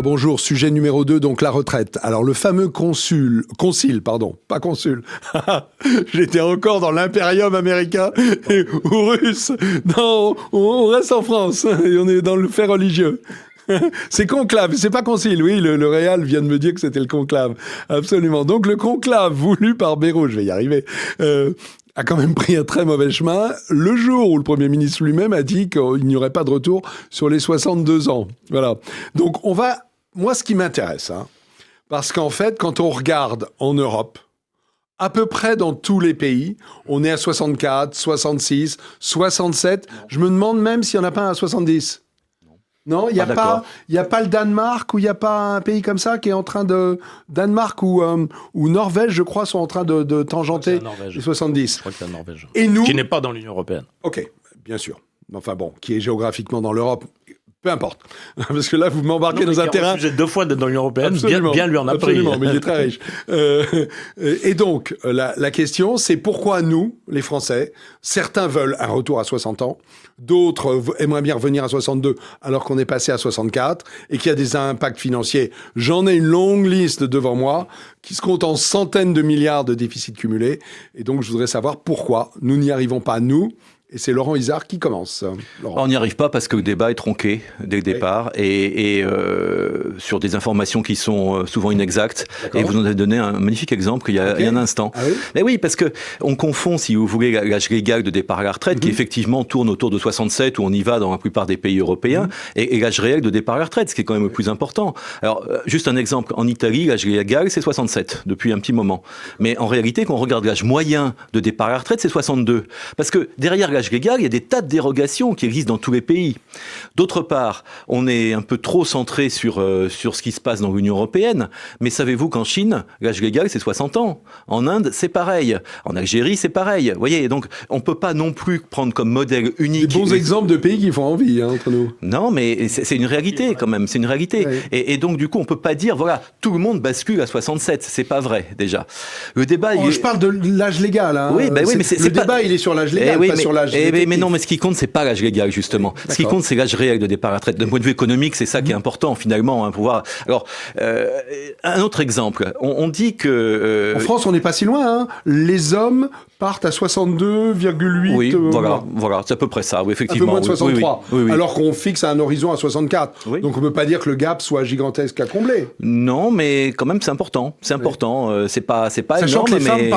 Bonjour, sujet numéro 2, donc la retraite. Alors le fameux concile, pas consul. J'étais encore dans l'impérium américain ou russe. Non, on reste en France et on est dans le fait religieux. C'est conclave, c'est pas concile. Oui, le Réal vient de me dire que c'était le conclave. Absolument. Donc le conclave voulu par Bayrou, je vais y arriver, a quand même pris un très mauvais chemin le jour où le Premier ministre lui-même a dit qu'il n'y aurait pas de retour sur les 62 ans. Voilà. Donc moi, ce qui m'intéresse, parce qu'en fait, quand on regarde en Europe, à peu près dans tous les pays, on est à 64, 66, 67. Je me demande même s'il n'y en a pas un à 70. Non, il n'y a pas le Danemark ou il n'y a pas un pays comme ça qui est en train de... Danemark ou Norvège, je crois, sont en train de tangenter les 70. Je crois que c'est la Norvège. Et nous... Qui n'est pas dans l'Union européenne. Ok, bien sûr. Enfin bon, qui est géographiquement dans l'Europe... Peu importe. Parce que là, vous m'embarquez dans un terrain... J'ai 2 fois dans l'Union européenne, bien lui en a pris. Absolument, mais il est très riche. Et donc, la question, c'est pourquoi nous, les Français, certains veulent un retour à 60 ans, d'autres aimeraient bien revenir à 62 alors qu'on est passé à 64 et qu'il y a des impacts financiers. J'en ai une longue liste devant moi qui se compte en centaines de milliards de déficits cumulés. Et donc, je voudrais savoir pourquoi nous n'y arrivons pas, nous. Et c'est Laurent Isard qui commence. Laurent. On n'y arrive pas parce que le débat est tronqué dès le départ et sur des informations qui sont souvent inexactes. D'accord. Et vous nous avez donné un magnifique exemple il y a un instant. Ah oui. Mais oui, parce que on confond, si vous voulez, l'âge légal de départ à la retraite, qui effectivement tourne autour de 67, où on y va dans la plupart des pays européens, et l'âge réel de départ à la retraite, ce qui est quand même le plus important. Alors, juste un exemple. En Italie, l'âge légal, c'est 67, depuis un petit moment. Mais en réalité, quand on regarde l'âge moyen de départ à la retraite, c'est 62. Parce que derrière l'âge légal, il y a des tas de dérogations qui existent dans tous les pays. D'autre part, on est un peu trop centré sur ce qui se passe dans l'Union européenne, mais savez-vous qu'en Chine, l'âge légal, c'est 60 ans. En Inde, c'est pareil. En Algérie, c'est pareil. Vous voyez, donc on ne peut pas non plus prendre comme modèle unique... Des bons exemples de pays qui font envie, entre nous. Non, mais c'est une réalité quand même, c'est une réalité. Oui. Et donc du coup, on ne peut pas dire, voilà, tout le monde bascule à 67. C'est pas vrai, déjà. Le débat... Je parle de l'âge légal. Oui, mais le débat, il est sur l'âge légal, pas sur l'âge légal. Mais non, mais ce qui compte, c'est pas l'âge légal, justement. Ce qui compte, c'est l'âge réel de départ à la retraite. D'un point de vue économique, c'est ça qui est important, finalement, pour voir. Alors, un autre exemple. On dit que... En France, on n'est pas si loin. Les hommes partent à 62,8 Oui, mois. voilà, c'est à peu près ça, oui, Un effectivement. peu moins de 63, Oui. alors qu'on fixe un horizon à 64. Oui. Donc on ne peut pas dire que le gap soit gigantesque à combler. Non, mais quand même, c'est important. C'est important. C'est pas Sachant énorme, que mais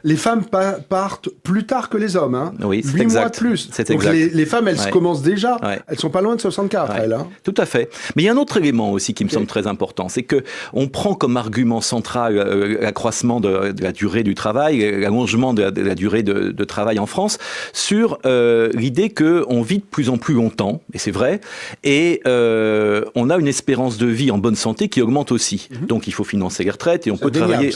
les femmes partent plus tard que les hommes. Hein. Oui, c'est 8 mois exact. de plus. C'est Donc exact. les femmes, elles commencent déjà. Ouais. Elles sont pas loin de 64, Ouais. elles. Hein. Tout à fait. Mais il y a un autre élément aussi qui me semble très important, c'est que on prend comme argument central l'accroissement de la durée du travail, l'allongement de la durée de travail en France, sur l'idée que on vit de plus en plus longtemps, et c'est vrai, et on a une espérance de vie en bonne santé qui augmente aussi. Donc il faut financer les retraites et on peut travailler.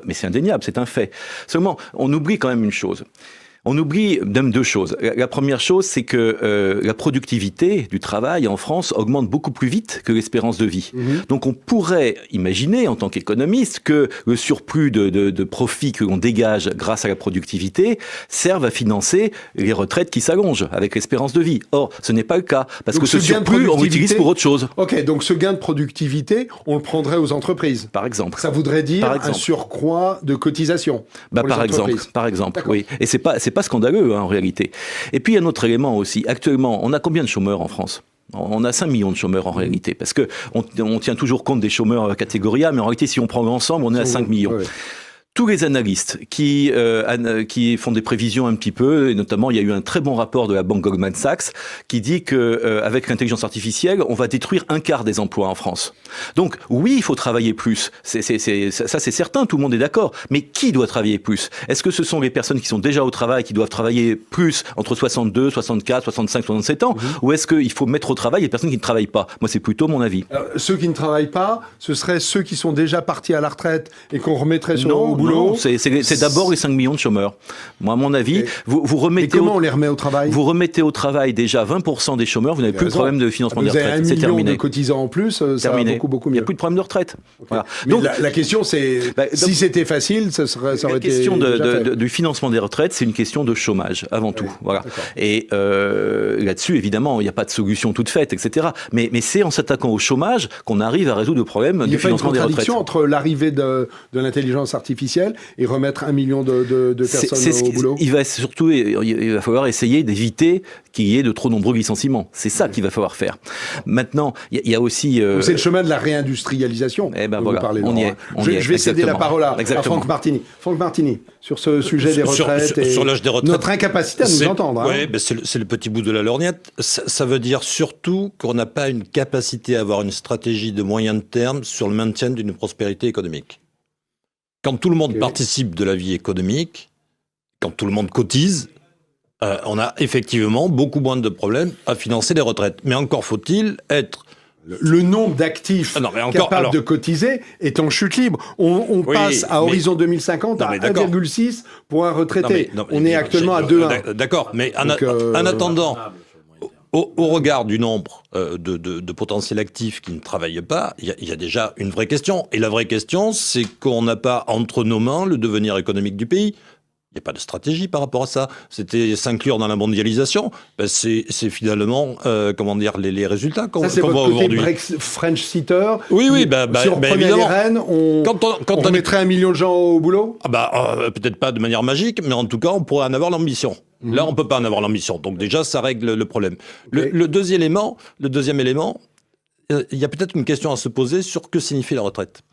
Mais c'est indéniable, c'est un fait. Seulement, on oublie quand même une chose. On oublie même deux choses. La première chose, c'est que la productivité du travail en France augmente beaucoup plus vite que l'espérance de vie. Donc on pourrait imaginer, en tant qu'économiste, que le surplus de profit que l'on dégage grâce à la productivité serve à financer les retraites qui s'allongent avec l'espérance de vie. Or, ce n'est pas le cas, parce donc que ce surplus, on l'utilise pour autre chose. Ok, donc ce gain de productivité, on le prendrait aux entreprises. Par exemple. Ça voudrait dire un surcroît de cotisation. Par exemple, oui. Et c'est pas scandaleux, hein, en réalité. Et puis, il y a un autre élément aussi. Actuellement, on a combien de chômeurs en France ? On a 5 millions de chômeurs en réalité, parce que on tient toujours compte des chômeurs catégorie A, mais en réalité, si on prend l'ensemble, on est à 5 millions. Ouais. Tous les analystes qui font des prévisions un petit peu, et notamment il y a eu un très bon rapport de la banque Goldman Sachs qui dit que avec l'intelligence artificielle, on va détruire un quart des emplois en France. Donc oui, il faut travailler plus. Ça c'est certain, tout le monde est d'accord. Mais qui doit travailler plus ? Est-ce que ce sont les personnes qui sont déjà au travail qui doivent travailler plus entre 62, 64, 65, 67 ans, ou est-ce qu'il faut mettre au travail les personnes qui ne travaillent pas ? Moi, c'est plutôt mon avis. Alors, ceux qui ne travaillent pas, ce seraient ceux qui sont déjà partis à la retraite et qu'on remettrait sur le boulot. Non, c'est d'abord les 5 millions de chômeurs. Moi, à mon avis, vous remettez... Et comment on les remet au travail ? Vous remettez au travail déjà 20% des chômeurs, vous n'avez plus de problème de financement des retraites. C'est terminé. Vous avez 1 million de cotisants en plus, ça va beaucoup mieux. Il n'y a plus de problème de retraite. Okay. Voilà. Mais donc, la question, c'est... si c'était facile, ça aurait été... La question du financement des retraites, c'est une question de chômage, avant tout. Voilà. Et là-dessus, évidemment, il n'y a pas de solution toute faite, etc. Mais c'est en s'attaquant au chômage qu'on arrive à résoudre le problème du financement des retraites. Il y a pas une contradiction entre l'arrivée de l'intelligence artificielle et remettre 1 million de personnes au boulot. Il va falloir essayer d'éviter qu'il y ait de trop nombreux licenciements. C'est ça qu'il va falloir faire. Maintenant, il y a aussi... c'est le chemin de la réindustrialisation dont vous parlez. Je vais céder la parole à Franck Martini. Franck Martini, sur ce sujet des retraites sur l'âge des retraites, notre incapacité à nous entendre. Oui, c'est le petit bout de la lorgnette. Ça veut dire surtout qu'on n'a pas une capacité à avoir une stratégie de moyen terme sur le maintien d'une prospérité économique. Quand tout le monde participe de la vie économique, quand tout le monde cotise, on a effectivement beaucoup moins de problèmes à financer les retraites. Mais encore faut-il être... Le nombre d'actifs capables de cotiser est en chute libre. On passe à horizon 2050 à 1,6 pour un retraité. On est actuellement à 2,1. D'accord, mais en attendant... Au regard du nombre de potentiels actifs qui ne travaillent pas, il y a déjà une vraie question. Et la vraie question, c'est qu'on n'a pas entre nos mains le devenir économique du pays. Il n'y a pas de stratégie par rapport à ça. C'était s'inclure dans la mondialisation. C'est finalement, les résultats qu'on voit aujourd'hui. C'est votre French Seater. Oui, sur première des Rennes, on mettrait 1 million de gens au boulot. Peut-être pas de manière magique, mais en tout cas, on pourrait en avoir l'ambition. Là, on peut pas en avoir l'ambition. Donc déjà, ça règle le problème. Le deuxième élément, il y a peut-être une question à se poser sur que signifie la retraite.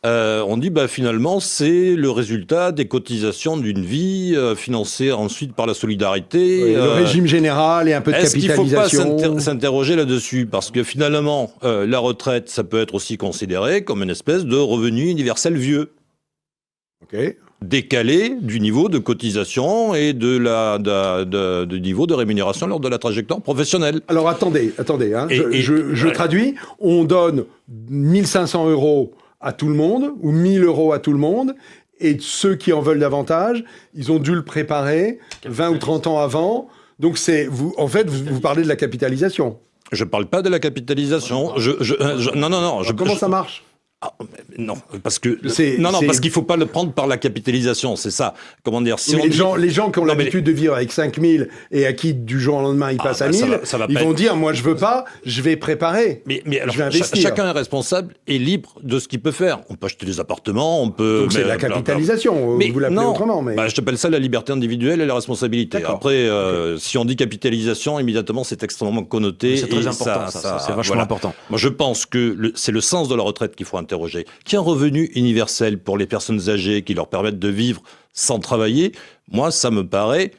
On dit finalement c'est le résultat des cotisations d'une vie financée ensuite par la solidarité. Le régime général et un peu de capitalisation. Est-ce qu'il ne faut pas s'interroger là-dessus ? Parce que finalement, la retraite, ça peut être aussi considéré comme une espèce de revenu universel vieux. Décalé du niveau de cotisation et du niveau de rémunération lors de la trajectoire professionnelle. Alors attendez, je traduis. On donne 1 500 € à tout le monde, ou 1 000 € à tout le monde, et ceux qui en veulent davantage, ils ont dû le préparer 20 ou 30 ans avant. Donc vous parlez de la capitalisation. Je ne parle pas de la capitalisation. Non. Comment ça marche ? Ah, non, parce que parce qu'il faut pas le prendre par la capitalisation, c'est ça. Comment dire, si les gens qui ont l'habitude de vivre avec 5 000 et à qui du jour au lendemain ils passent à 1 000, ils vont dire moi je veux pas, je vais préparer. Mais alors, je vais investir. Chacun est responsable et libre de ce qu'il peut faire. On peut acheter des appartements, on peut. Donc c'est de la capitalisation. Vous l'appelez autrement, mais je t'appelle ça la liberté individuelle et la responsabilité. D'accord. Après, si on dit capitalisation, immédiatement c'est extrêmement connoté. C'est très important. Ça, c'est vachement important. Moi je pense que c'est le sens de la retraite qu'il faut interroger. Qu'il y ait un revenu universel pour les personnes âgées qui leur permettent de vivre sans travailler, moi, ça me paraît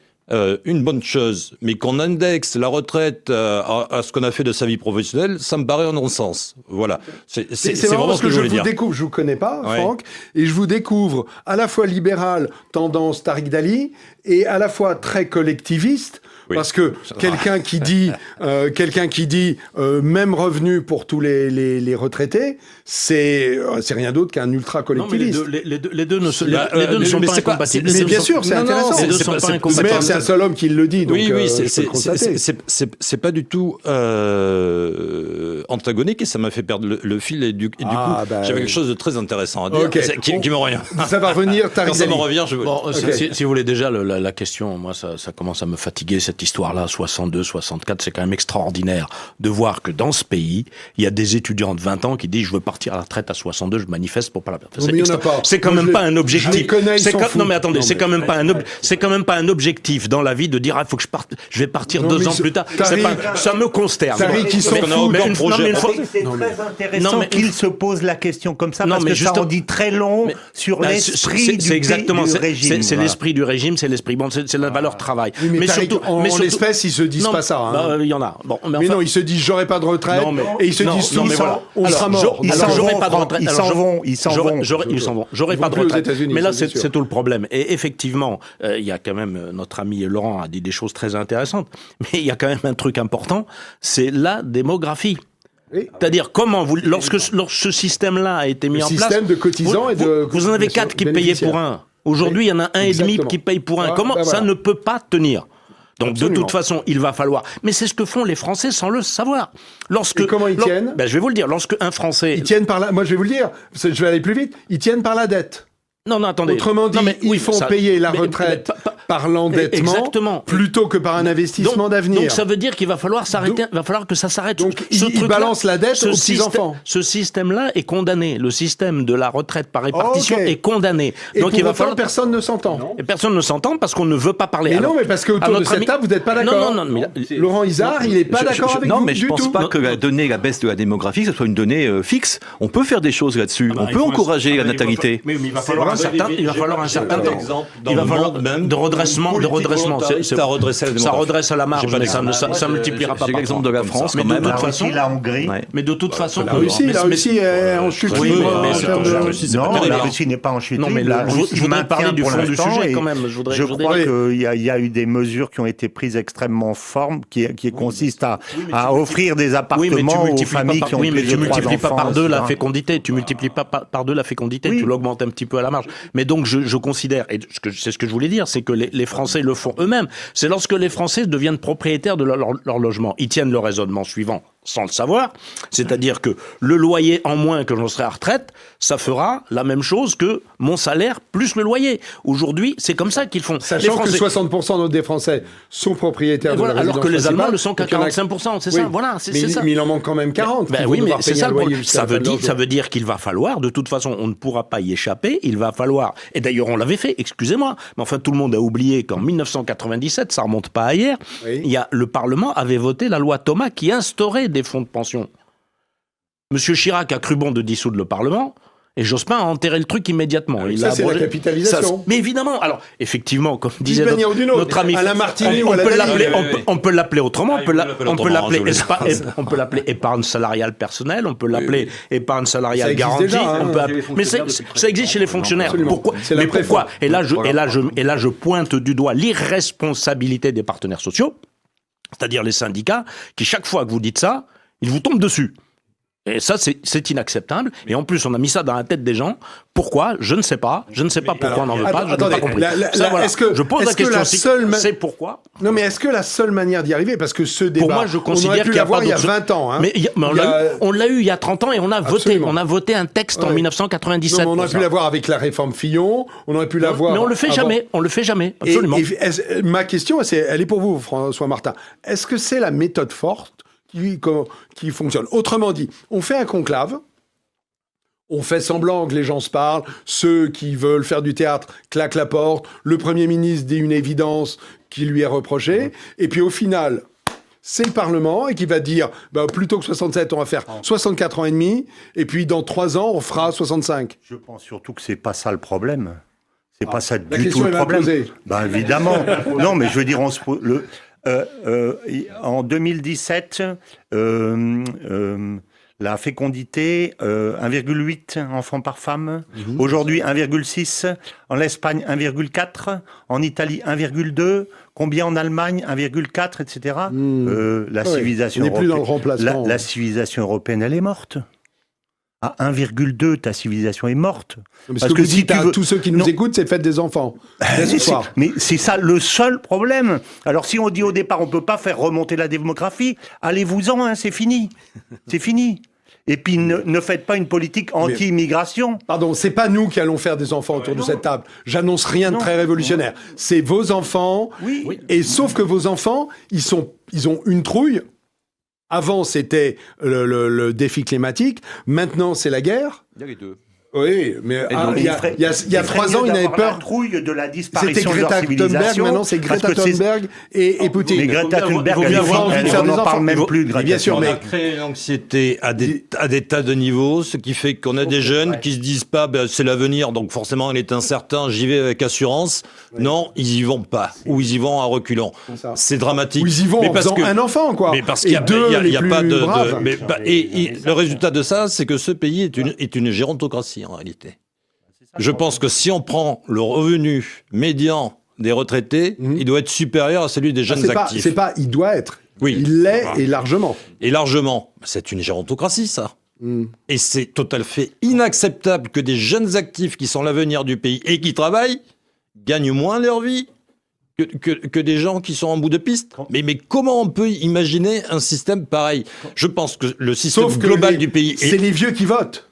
une bonne chose. Mais qu'on indexe la retraite à ce qu'on a fait de sa vie professionnelle, ça me paraît un non-sens. Voilà. C'est vraiment parce ce que je voulais dire. Découvre, je vous connais pas, Franck, et je vous découvre à la fois libéral, tendance Tariq Dali, et à la fois très collectiviste. Oui. Parce que quelqu'un qui dit même revenu pour tous les retraités, c'est rien d'autre qu'un ultra collectiviste. Non, mais les deux ne sont pas incompatibles. Mais bien sûr, c'est intéressant. Les deux sont pas incompatibles. C'est un seul homme qui le dit. Donc oui, c'est pas du tout antagonique et ça m'a fait perdre le fil et du coup j'avais quelque chose de très intéressant à dire qui me revient. Ça va revenir. Quand ça me revient, je veux. Si vous voulez déjà la question, moi ça commence à me fatiguer cette histoire-là, 62, 64, c'est quand même extraordinaire de voir que dans ce pays, il y a des étudiants de 20 ans qui disent je veux partir à la retraite à 62, je manifeste pour pas la perdre. C'est quand même pas un objectif. Non mais attendez, c'est quand même pas un objectif dans la vie de dire faut que je vais partir 2 ans plus tard. Ça me consterne. C'est très intéressant qu'il se pose la question comme ça parce que ça en dit très long sur l'esprit du régime. C'est l'esprit du régime, c'est l'esprit. Bon, c'est la valeur travail. Mais surtout, en l'espèce, ils se disent pas ça. Il y en a. Bon, mais non, ils se disent j'aurai pas de retraite et ils se disent on sera mort. Ils s'en pas de retraite. Ils s'en vont. J'aurai pas de retraite. Mais là, c'est tout le problème. Et effectivement, il y a quand même notre ami Laurent a dit des choses très intéressantes. Mais il y a quand même un truc important, c'est la démographie. Oui. C'est-à-dire comment lorsque ce système-là a été mis en place, système de cotisants vous en avez 4 qui payaient pour un. Aujourd'hui, il y en a un et demi qui paye pour un. Comment ça ne peut pas tenir? Donc de toute façon, il va falloir. Mais c'est ce que font les Français sans le savoir. Et comment ils tiennent? Je vais vous le dire. Lorsque un Français, ils tiennent par moi je vais vous le dire. Je vais aller plus vite. Ils tiennent par la dette. Non, attendez. Autrement dit, ils font payer la retraite par l'endettement plutôt que par un investissement d'avenir. Donc ça veut dire qu'il va falloir s'arrêter, il va falloir que ça s'arrête. Donc ils balancent la dette aux petits-enfants. Ce système-là est condamné. Le système de la retraite par répartition est condamné. Et donc il va falloir personne ne s'entend. Et personne ne s'entend parce qu'on ne veut pas parler. Mais non, mais parce qu'autour de cette table, vous n'êtes pas d'accord. Non, Laurent Isard, il n'est pas d'accord avec vous. Non, mais je ne pense pas que la donnée, la baisse de la démographie, ce soit une donnée fixe. On peut faire des choses là-dessus. On peut encourager la natalité. Mais il va falloir un certain temps. Il va falloir de redressement. Ça redresse la démographie. Ça redresse à la marge, mais ça ne multipliera pas. C'est l'exemple de la France, quand même. La Russie, la Hongrie. Mais de toute façon, la Russie est en chute libre. Non, la Russie n'est pas en chute libre. Je voudrais parler du fond du sujet quand même. Je crois qu'il y a eu des mesures qui ont été prises extrêmement fortes, qui consistent à offrir des appartements aux familles qui ont plus de 3 enfants. Oui, mais tu multiplies pas par 2 la fécondité. Tu multiplies pas par 2 la fécondité. Tu l'augmentes un petit peu à la marge. Mais donc, je considère, et c'est ce que je voulais dire, c'est que les Français le font eux-mêmes. C'est lorsque les Français deviennent propriétaires de leur logement. Ils tiennent le raisonnement suivant, sans le savoir. C'est-à-dire que le loyer en moins que j'en serai à retraite, ça fera la même chose que mon salaire plus le loyer. Aujourd'hui, c'est comme ça qu'ils font. Sachant que 60% des Français sont propriétaires de leur résidence alors que les Allemands ne sont qu'à 45%. C'est ça, voilà, c'est ça. Mais il en manque quand même 40. Oui, mais c'est ça le problème. Ça veut dire qu'il va falloir, de toute façon, on ne pourra pas y échapper, il va falloir, et d'ailleurs on l'avait fait, excusez-moi, mais enfin tout le monde a oublié qu'en 1997, ça remonte pas à hier, le Parlement avait voté la loi Thomas qui instaurait des fonds de pension. Monsieur Chirac a cru bon de dissoudre le Parlement, et Jospin a enterré le truc immédiatement. C'est la capitalisation. Mais évidemment, alors, effectivement, comme disait notre ami... À la Martini ou à la on peut l'appeler autrement, on peut l'appeler épargne salariale personnelle, on peut l'appeler épargne salariale garantie. Mais ça existe chez les fonctionnaires. Pourquoi ? Mais pourquoi ? Et là, je pointe du doigt l'irresponsabilité des partenaires sociaux, c'est-à-dire les syndicats, qui chaque fois que vous dites ça, ils vous tombent dessus. Et ça, c'est inacceptable. Et en plus, on a mis ça dans la tête des gens. Pourquoi ? Je ne sais pas. Je ne sais pas pourquoi on n'en veut pas. Je n'ai pas compris. Je pose la question, c'est pourquoi ? Non, mais est-ce que la seule manière d'y arriver, parce que ce débat, pour moi, je considère on aurait pu l'avoir il y a 20 ans. Hein. Mais on l'a eu il y a 30 ans et on a voté. On a voté un texte en 1997. Non, on aurait pu l'avoir avec la réforme Fillon. On aurait pu l'avoir. Mais on le fait jamais. On le fait jamais. Absolument. Ma question, elle est pour vous, François Martin. Est-ce que c'est la méthode forte qui fonctionne? Autrement dit, on fait un conclave, on fait semblant que les gens se parlent, ceux qui veulent faire du théâtre claquent la porte, le Premier ministre dit une évidence qui lui est reprochée, et puis au final, c'est le Parlement et qui va dire, plutôt que 67, on va faire 64 ans et demi, et puis dans 3 ans, on fera 65. Je pense surtout que c'est pas ça le problème. C'est pas ça du question tout le problème. Évidemment. Non, mais je veux dire, en 2017, la fécondité, 1,8 enfants par femme. Aujourd'hui, 1,6. En Espagne, 1,4. En Italie, 1,2. Combien en Allemagne ? 1,4, etc. La civilisation on n'est plus dans le remplacement. La civilisation européenne, elle est morte. À 1,2, ta civilisation est morte. Parce que vous dites à tous ceux qui nous écoutent, c'est faites des enfants. Mais c'est ça le seul problème. Alors si on dit au départ, on ne peut pas faire remonter la démographie, allez-vous-en, c'est fini. C'est fini. Et puis ne faites pas une politique anti-immigration. Pardon, c'est pas nous qui allons faire des enfants autour de cette table. J'annonce rien de très révolutionnaire. C'est vos enfants. Oui. Et sauf que vos enfants, ils ont une trouille. Avant, c'était le défi climatique. Maintenant, c'est la guerre. Il y a les deux. Oui, mais il y a 3 ans, ils n'avaient peur. La trouille de la disparition C'était Greta Thunberg, maintenant c'est Greta Thunberg et Poutine. Mais Greta Thunberg, on n'en parle même plus de Greta. Bien sûr, on a créé l'anxiété à des tas de niveaux, ce qui fait qu'on a des jeunes qui se disent pas, c'est l'avenir, donc forcément il est incertain, j'y vais avec assurance. Ouais. Non, ils y vont pas, ou ils y vont à reculons. C'est dramatique. Ou ils y vont en faisant un enfant, quoi. Mais parce qu'il y a pas de et le résultat de ça, c'est que ce pays est une gérontocratie. En réalité. Je pense que si on prend le revenu médian des retraités, il doit être supérieur à celui des jeunes actifs. Il doit être. Oui. Il l'est et largement. Et largement. C'est une gérontocratie, ça. Et c'est tout à fait inacceptable que des jeunes actifs qui sont l'avenir du pays et qui travaillent gagnent moins leur vie que des gens qui sont en bout de piste. Mais comment on peut imaginer un système pareil ? Je pense que le système global du pays... C'est les vieux qui votent.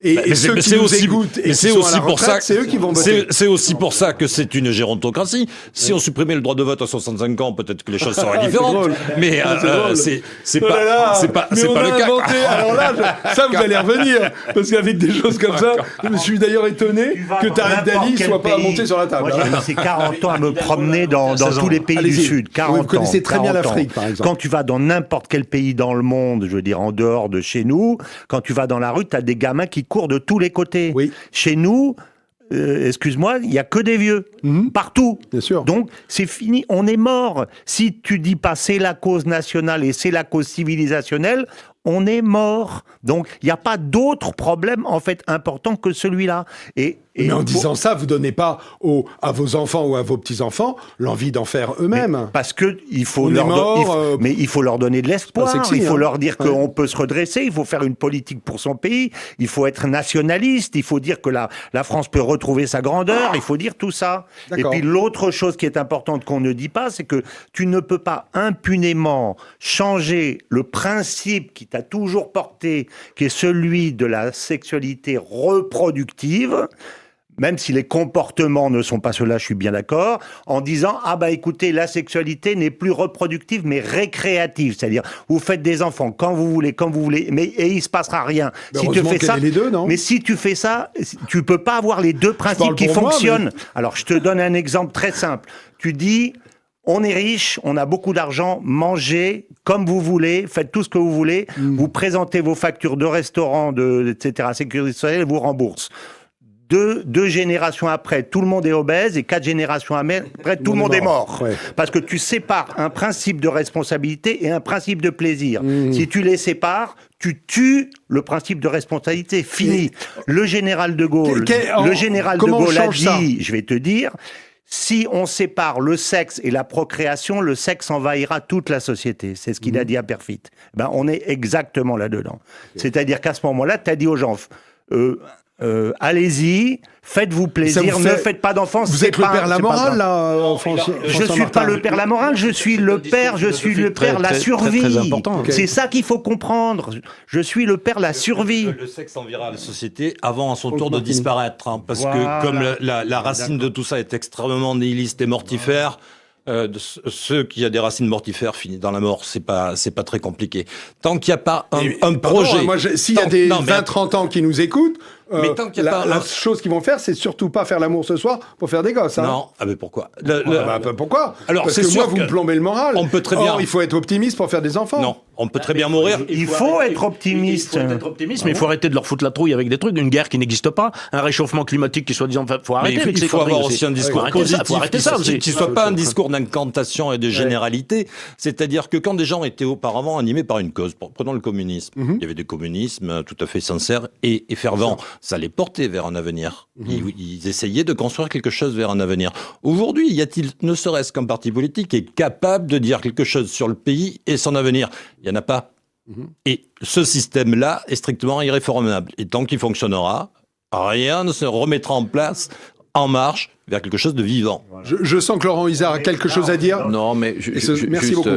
Et ceux qui nous écoutent et qui sont à la retraite, c'est eux qui vont voter. C'est aussi pour ça que c'est une gérontocratie. Si on supprimait le droit de vote à 65 ans, peut-être que les choses seraient différentes. Mais c'est pas le cas. Alors là, ça vous allez revenir, parce qu'avec des choses comme ça, je me suis d'ailleurs étonné que Tarek Dali soit pas monté sur la table. Moi, j'ai passé 40 ans à me promener dans tous les pays du Sud. 40 ans. Vous connaissez très bien l'Afrique, par exemple. Quand tu vas dans n'importe quel pays dans le monde, je veux dire en dehors de chez nous, quand tu vas dans la rue, tu as des gamins qui courent de tous les côtés. Oui. Chez nous, excuse-moi, il n'y a que des vieux. Partout. Bien sûr. Donc, c'est fini, on est mort. Si tu dis pas c'est la cause nationale et c'est la cause civilisationnelle, on est mort. Donc, il n'y a pas d'autre problème, en fait, important que celui-là. Mais en disant ça, vous ne donnez pas à vos enfants ou à vos petits-enfants l'envie d'en faire eux-mêmes. Parce que il faut leur donner de l'espoir. Il faut leur dire qu'on peut se redresser. Il faut faire une politique pour son pays. Il faut être nationaliste. Il faut dire que la France peut retrouver sa grandeur. Il faut dire tout ça. D'accord. Et puis l'autre chose qui est importante qu'on ne dit pas, c'est que tu ne peux pas impunément changer le principe qui t'a toujours porté, qui est celui de la sexualité reproductive, même si les comportements ne sont pas ceux-là, je suis bien d'accord, en disant « Ah bah écoutez, la sexualité n'est plus reproductive, mais récréative. » C'est-à-dire, vous faites des enfants quand vous voulez, et il se passera rien. Si tu fais ça, les deux, non ? Mais si tu fais ça, tu peux pas avoir les deux principes qui fonctionnent. Alors, je te donne un exemple très simple. Tu dis... On est riche, on a beaucoup d'argent, mangez comme vous voulez, faites tout ce que vous voulez, vous présentez vos factures de restaurant, etc., sécurité sociale, vous rembourse. Deux générations après, tout le monde est obèse, et 4 générations après, tout le monde est mort. Ouais. Parce que tu sépares un principe de responsabilité et un principe de plaisir. Si tu les sépares, tu tues le principe de responsabilité. Fini. Le général de Gaulle, a dit, je vais te dire, si on sépare le sexe et la procréation, le sexe envahira toute la société. C'est ce qu'il a dit à Perfit. Ben, on est exactement là-dedans. C'est-à-dire qu'à ce moment-là, tu as dit aux gens, allez-y, faites-vous plaisir, ne faites pas d'enfants. Vous êtes le père la morale, là, je suis pas le père la morale, je suis le père, la survie. Très important. C'est ça qu'il faut comprendre. Je suis le père la survie. Le sexe enverra la société avant à son tour de disparaître, hein, parce que comme la racine de tout ça est extrêmement nihiliste et mortifère. Ceux qui a des racines mortifères finissent dans la mort, c'est pas très compliqué. Tant qu'il n'y a pas un projet. S'il y a des 20-30 ans qui nous écoutent, mais tant qu'il y a pas la chose qu'ils vont faire, c'est surtout pas faire l'amour ce soir pour faire des gosses. Hein. Non, mais pourquoi pourquoi? Alors, parce c'est que sûr moi, vous me plombez le moral. On peut très bien. Il faut être optimiste pour faire des enfants. Non, on peut très bien mourir. Il faut être optimiste. Il faut être optimiste, mais il faut arrêter de leur foutre la trouille avec des trucs, une guerre qui n'existe pas, un réchauffement climatique qui soi-disant, faut arrêter. Il faut avoir aussi un discours positif, faut arrêter ça aussi. Qui ne soit pas un discours d'incantation et de généralité. C'est-à-dire que quand des gens étaient auparavant animés par une cause, prenons le communisme, il y avait des communismes tout à fait sincères et fervents, ça les portait vers un avenir. Ils essayaient de construire quelque chose vers un avenir. Aujourd'hui, y a-t-il ne serait-ce qu'un parti politique qui est capable de dire quelque chose sur le pays et son avenir? Il n'y en a pas. Et ce système-là est strictement irréformable. Et tant qu'il fonctionnera, rien ne se remettra en place, en marche, vers quelque chose de vivant. Je sens que Laurent Isard a quelque chose à dire. Non, mais merci beaucoup.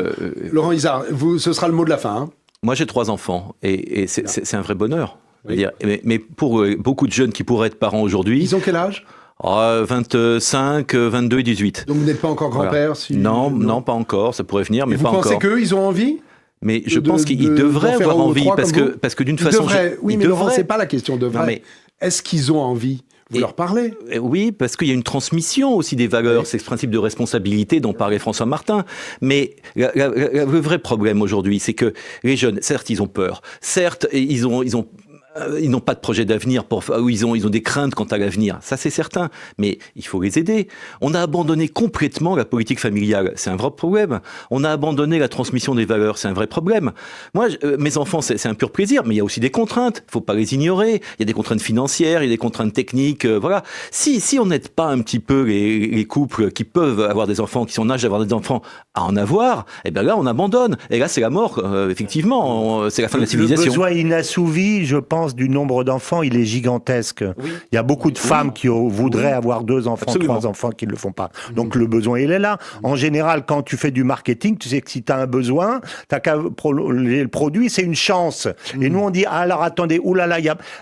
Laurent Isard, ce sera le mot de la fin. Hein. Moi, j'ai 3 enfants et c'est un vrai bonheur. Oui. Mais pour beaucoup de jeunes qui pourraient être parents aujourd'hui... Ils ont quel âge ? 25, 22 et 18. Donc vous n'êtes pas encore grand-père non, pas encore. Ça pourrait venir, mais pas encore. Vous pensez qu'eux, ils ont envie ? Mais je pense qu'ils devraient avoir envie, parce que d'une façon... Oui, mais Laurent, c'est pas la question de vrai. Est-ce qu'ils ont envie ? Vous leur parlez ? Oui, parce qu'il y a une transmission aussi des valeurs, c'est ce principe de responsabilité dont parlait François Martin. Mais le vrai problème aujourd'hui, c'est que les jeunes, certes, ils ont peur. Certes, ils n'ont pas de projet d'avenir, ou ils ont des craintes quant à l'avenir. Ça, c'est certain. Mais il faut les aider. On a abandonné complètement la politique familiale. C'est un vrai problème. On a abandonné la transmission des valeurs. C'est un vrai problème. Moi, mes enfants, c'est un pur plaisir, mais il y a aussi des contraintes. Il ne faut pas les ignorer. Il y a des contraintes financières, il y a des contraintes techniques. Voilà. Si on n'aide pas un petit peu les couples qui peuvent avoir des enfants, qui sont en âge d'avoir des enfants, à en avoir, eh bien là, on abandonne. Et là, c'est la mort, effectivement. C'est la fin de la civilisation. Le besoin inassouvi, je pense, du nombre d'enfants, il est gigantesque. Oui. Il y a beaucoup de femmes qui voudraient avoir 2 enfants, absolument. 3 enfants qui ne le font pas. Donc le besoin, il est là. En général, quand tu fais du marketing, tu sais que si tu as un besoin, tu as qu'à le produit, c'est une chance. Et nous, on dit, alors attendez, oulala,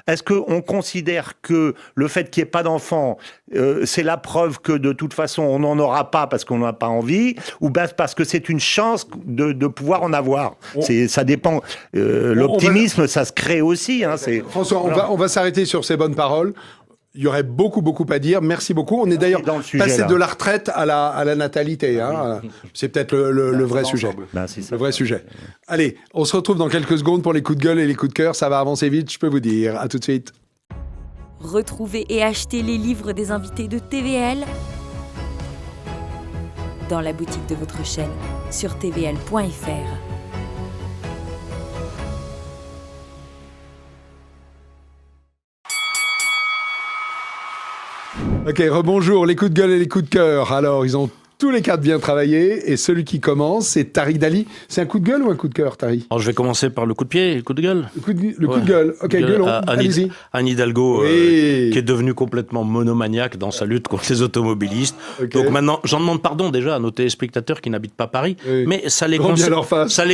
est-ce qu'on considère que le fait qu'il n'y ait pas d'enfants, c'est la preuve que de toute façon, on n'en aura pas parce qu'on n'a pas envie, ou bien parce que c'est une chance de pouvoir en avoir. Ça dépend. L'optimisme, ça se crée aussi. Hein, François, on va s'arrêter sur ces bonnes paroles. Il y aurait beaucoup à dire. Merci beaucoup. On est d'ailleurs passé de la retraite à la natalité. Hein. C'est peut-être le vrai sujet. Le vrai sujet. Allez, on se retrouve dans quelques secondes pour les coups de gueule et les coups de cœur. Ça va avancer vite, je peux vous dire. À tout de suite. Retrouvez et achetez les livres des invités de TVL dans la boutique de votre chaîne sur tvl.fr. Ok, rebonjour, les coups de gueule et les coups de cœur. Alors, ils ont tous les 4 bien travaillé, et celui qui commence, c'est Tariq Dali. C'est un coup de gueule ou un coup de cœur, Tariq ? Alors, je vais commencer par le coup de pied, le coup de gueule. Le coup de gueule, ok, gueulons, allez-y. Anne Hidalgo, qui est devenue complètement monomaniaque dans sa lutte contre les automobilistes. Okay. Donc maintenant, j'en demande pardon déjà à nos téléspectateurs qui n'habitent pas Paris, mais ça les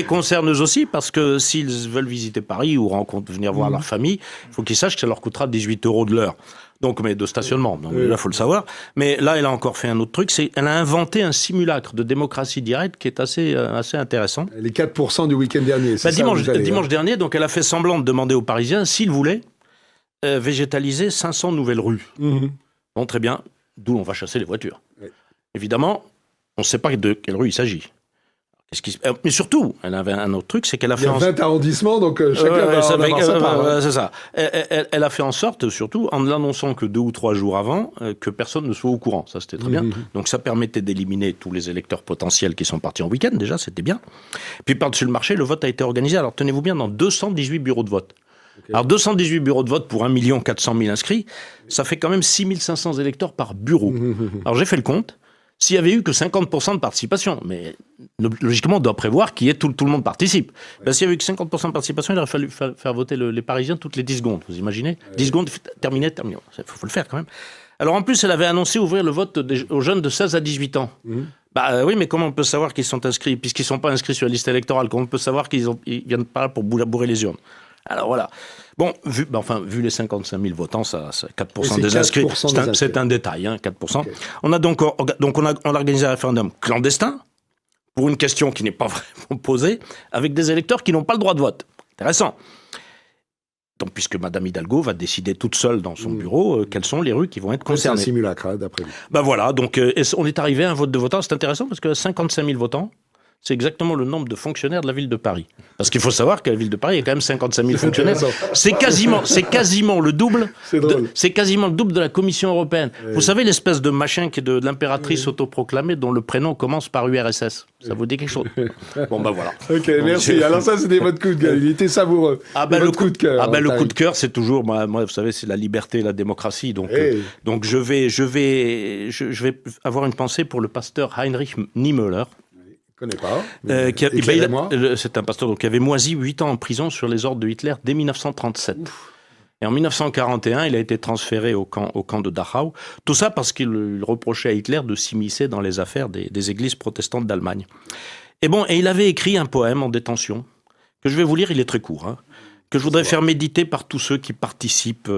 concerne eux aussi, parce que s'ils veulent visiter Paris ou venir voir leur famille, il faut qu'ils sachent que ça leur coûtera 18 € de l'heure. Donc, mais de stationnement. Donc, là, faut le savoir. Mais là, elle a encore fait un autre truc. Elle a inventé un simulacre de démocratie directe qui est assez intéressant. Les 4% du week-end dernier. Dimanche dernier, donc, elle a fait semblant de demander aux Parisiens s'ils voulaient végétaliser 500 nouvelles rues. Bon, très bien. D'où on va chasser les voitures. Évidemment, on ne sait pas de quelle rue il s'agit. Mais surtout, elle avait un autre truc, c'est qu'elle a fait... Il y a 20 arrondissements, donc chacun va en avoir sa part. C'est ça. Elle a fait en sorte, surtout, en l'annonçant que 2 ou 3 jours avant, que personne ne soit au courant. Ça, c'était très bien. Donc ça permettait d'éliminer tous les électeurs potentiels qui sont partis en week-end, déjà, c'était bien. Puis par-dessus le marché, le vote a été organisé, alors tenez-vous bien, dans 218 bureaux de vote. Okay. Alors 218 bureaux de vote pour 1 400 000 inscrits, ça fait quand même 6 500 électeurs par bureau. Alors j'ai fait le compte. s'il y avait eu que 50% de participation. Mais logiquement, on doit prévoir qu'il y ait tout le monde participe. Ben, s'il y avait eu que 50% de participation, il aurait fallu faire voter les Parisiens toutes les 10 secondes. Vous imaginez 10 secondes, terminé. Il faut le faire quand même. Alors en plus, elle avait annoncé ouvrir le vote aux jeunes de 16 à 18 ans. Bah oui, mais comment on peut savoir qu'ils sont inscrits, puisqu'ils ne sont pas inscrits sur la liste électorale? Comment on peut savoir qu'ils viennent pas là pour bourrer les urnes? Alors voilà. Bon, vu les 55 000 votants, ça 4% des inscrits, c'est un détail, hein, 4%. Okay. On a organisé un référendum clandestin pour une question qui n'est pas vraiment posée, avec des électeurs qui n'ont pas le droit de vote. Intéressant. Donc, puisque Madame Hidalgo va décider toute seule dans son bureau quelles sont les rues qui vont être concernées. C'est un simulacre, d'après vous. Ben voilà, donc on est arrivé à un vote de votants. C'est intéressant parce que 55 000 votants, c'est exactement le nombre de fonctionnaires de la ville de Paris. Parce qu'il faut savoir qu'à la ville de Paris, il y a quand même 55 000 fonctionnaires. C'est quasiment le double. C'est quasiment le double de la Commission européenne. Oui. Vous savez l'espèce de machin qui est de l'impératrice autoproclamée dont le prénom commence par URSS. Ça vous dit quelque chose? Bon ben voilà. Ok, merci. Alors ça, c'était votre coup de gueule. Il était savoureux. Le coup de cœur. Le coup de cœur, c'est toujours, moi, vous savez, c'est la liberté et la démocratie. Donc, donc je vais avoir une pensée pour le pasteur Heinrich Niemöller. Je ne connais pas. C'est un pasteur qui avait moisi 8 ans en prison sur les ordres de Hitler dès 1937. Et en 1941, il a été transféré au camp de Dachau. Tout ça parce qu'il reprochait à Hitler de s'immiscer dans les affaires des églises protestantes d'Allemagne. Et il avait écrit un poème en détention, que je vais vous lire, il est très court, que je voudrais faire méditer par tous ceux qui participent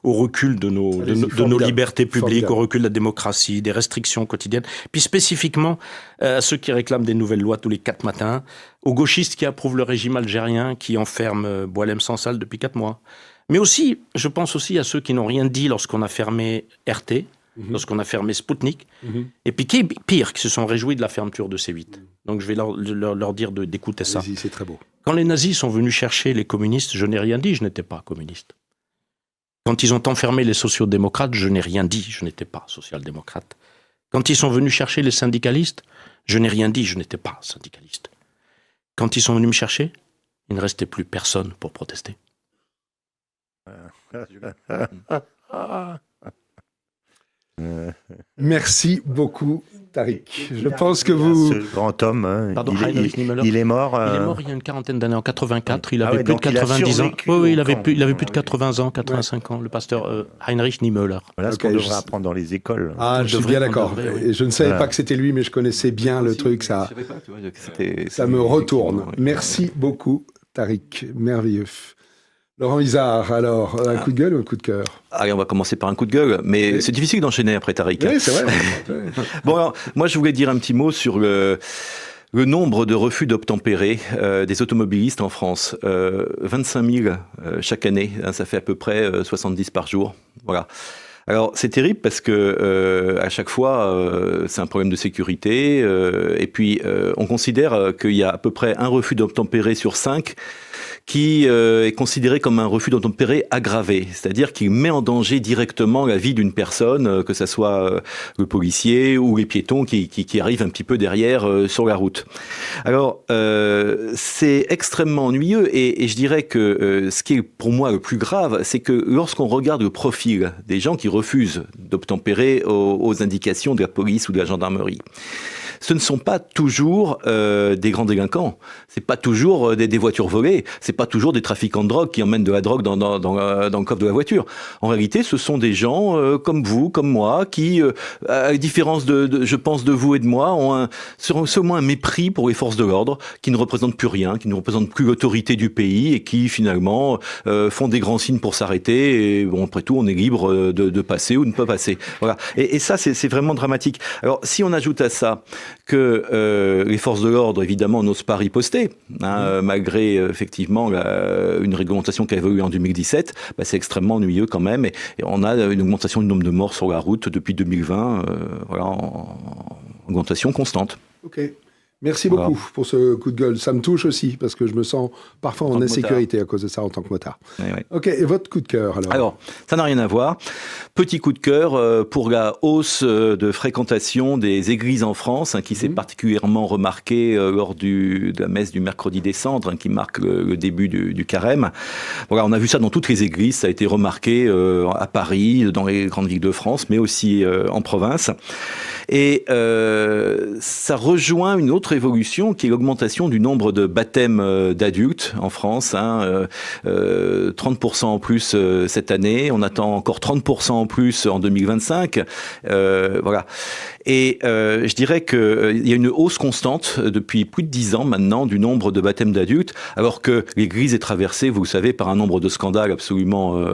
au recul de nos libertés publiques, au recul de la démocratie, des restrictions quotidiennes, puis spécifiquement à ceux qui réclament des nouvelles lois tous les 4 matins, aux gauchistes qui approuvent le régime algérien, qui enferme Boualem Sansal depuis 4 mois. Mais aussi, je pense aussi à ceux qui n'ont rien dit lorsqu'on a fermé RT, lorsqu'on a fermé Sputnik, et puis qui pire, qui se sont réjouis de la fermeture de C8. Donc je vais leur dire d'écouter ça. C'est très beau. Quand les nazis sont venus chercher les communistes, je n'ai rien dit, je n'étais pas communiste. Quand ils ont enfermé les sociodémocrates, je n'ai rien dit, je n'étais pas social-démocrate. Quand ils sont venus chercher les syndicalistes, je n'ai rien dit, je n'étais pas syndicaliste. Quand ils sont venus me chercher, il ne restait plus personne pour protester. Merci beaucoup, Tariq. Je pense que vous... Ce grand homme, Pardon, il est mort... Il est mort il y a une quarantaine d'années, en 84. Il avait plus de 90 ans. Oui, il avait plus de 80 ans, 85 ans, le pasteur Heinrich Niemöller. Voilà ce qu'on devrait apprendre dans les écoles. Ah, je suis bien d'accord. Et je ne savais pas que c'était lui, mais je connaissais bien le truc. Ça me retourne. Merci beaucoup, Tariq. Merveilleux. Laurent Isard, alors, un coup de gueule ou un coup de cœur? Allez, on va commencer par un coup de gueule, mais c'est difficile d'enchaîner après Tariq. Oui, c'est vrai. Bon, alors, moi, je voulais dire un petit mot sur le nombre de refus d'obtempérer des automobilistes en France. 25 000 chaque année, ça fait à peu près 70 par jour. Voilà. Alors, c'est terrible parce que à chaque fois, c'est un problème de sécurité. Et puis, on considère qu'il y a à peu près un refus d'obtempérer sur 5 qui est considéré comme un refus d'obtempérer aggravé, c'est-à-dire qu'il met en danger directement la vie d'une personne, que ce soit le policier ou les piétons qui arrivent un petit peu derrière sur la route. Alors, c'est extrêmement ennuyeux et je dirais que ce qui est pour moi le plus grave, c'est que lorsqu'on regarde le profil des gens qui refusent d'obtempérer aux indications de la police ou de la gendarmerie, ce ne sont pas toujours des grands délinquants, c'est pas toujours des voitures volées, c'est pas toujours des trafiquants de drogue qui emmènent de la drogue dans le coffre de la voiture. En réalité, ce sont des gens comme vous, comme moi, qui, à la différence je pense, de vous et de moi, ont seulement un mépris pour les forces de l'ordre, qui ne représentent plus rien, qui ne représentent plus l'autorité du pays et qui finalement font des grands signes pour s'arrêter. Et bon, après tout, on est libre de passer ou de ne pas passer. Voilà. Et ça, c'est vraiment dramatique. Alors, si on ajoute à ça que les forces de l'ordre, évidemment, n'osent pas riposter, malgré effectivement une réglementation qui a évolué en 2017, c'est extrêmement ennuyeux quand même. Et on a une augmentation du nombre de morts sur la route depuis 2020, en augmentation constante. Ok. Merci beaucoup pour ce coup de gueule. Ça me touche aussi parce que je me sens parfois en insécurité à cause de ça en tant que motard. Ouais. Ok, et votre coup de cœur alors? Alors, ça n'a rien à voir. Petit coup de cœur pour la hausse de fréquentation des églises en France, qui s'est particulièrement remarquée lors de la messe du mercredi des Cendres, qui marque le début du carême. Voilà, on a vu ça dans toutes les églises, ça a été remarqué à Paris, dans les grandes villes de France, mais aussi en province. Et ça rejoint une autre évolution qui est l'augmentation du nombre de baptêmes d'adultes en France. 30% en plus cette année. On attend encore 30% en plus en 2025. Voilà. Et je dirais qu'il y a une hausse constante depuis plus de 10 ans maintenant du nombre de baptêmes d'adultes, alors que l'Église est traversée, vous le savez, par un nombre de scandales absolument...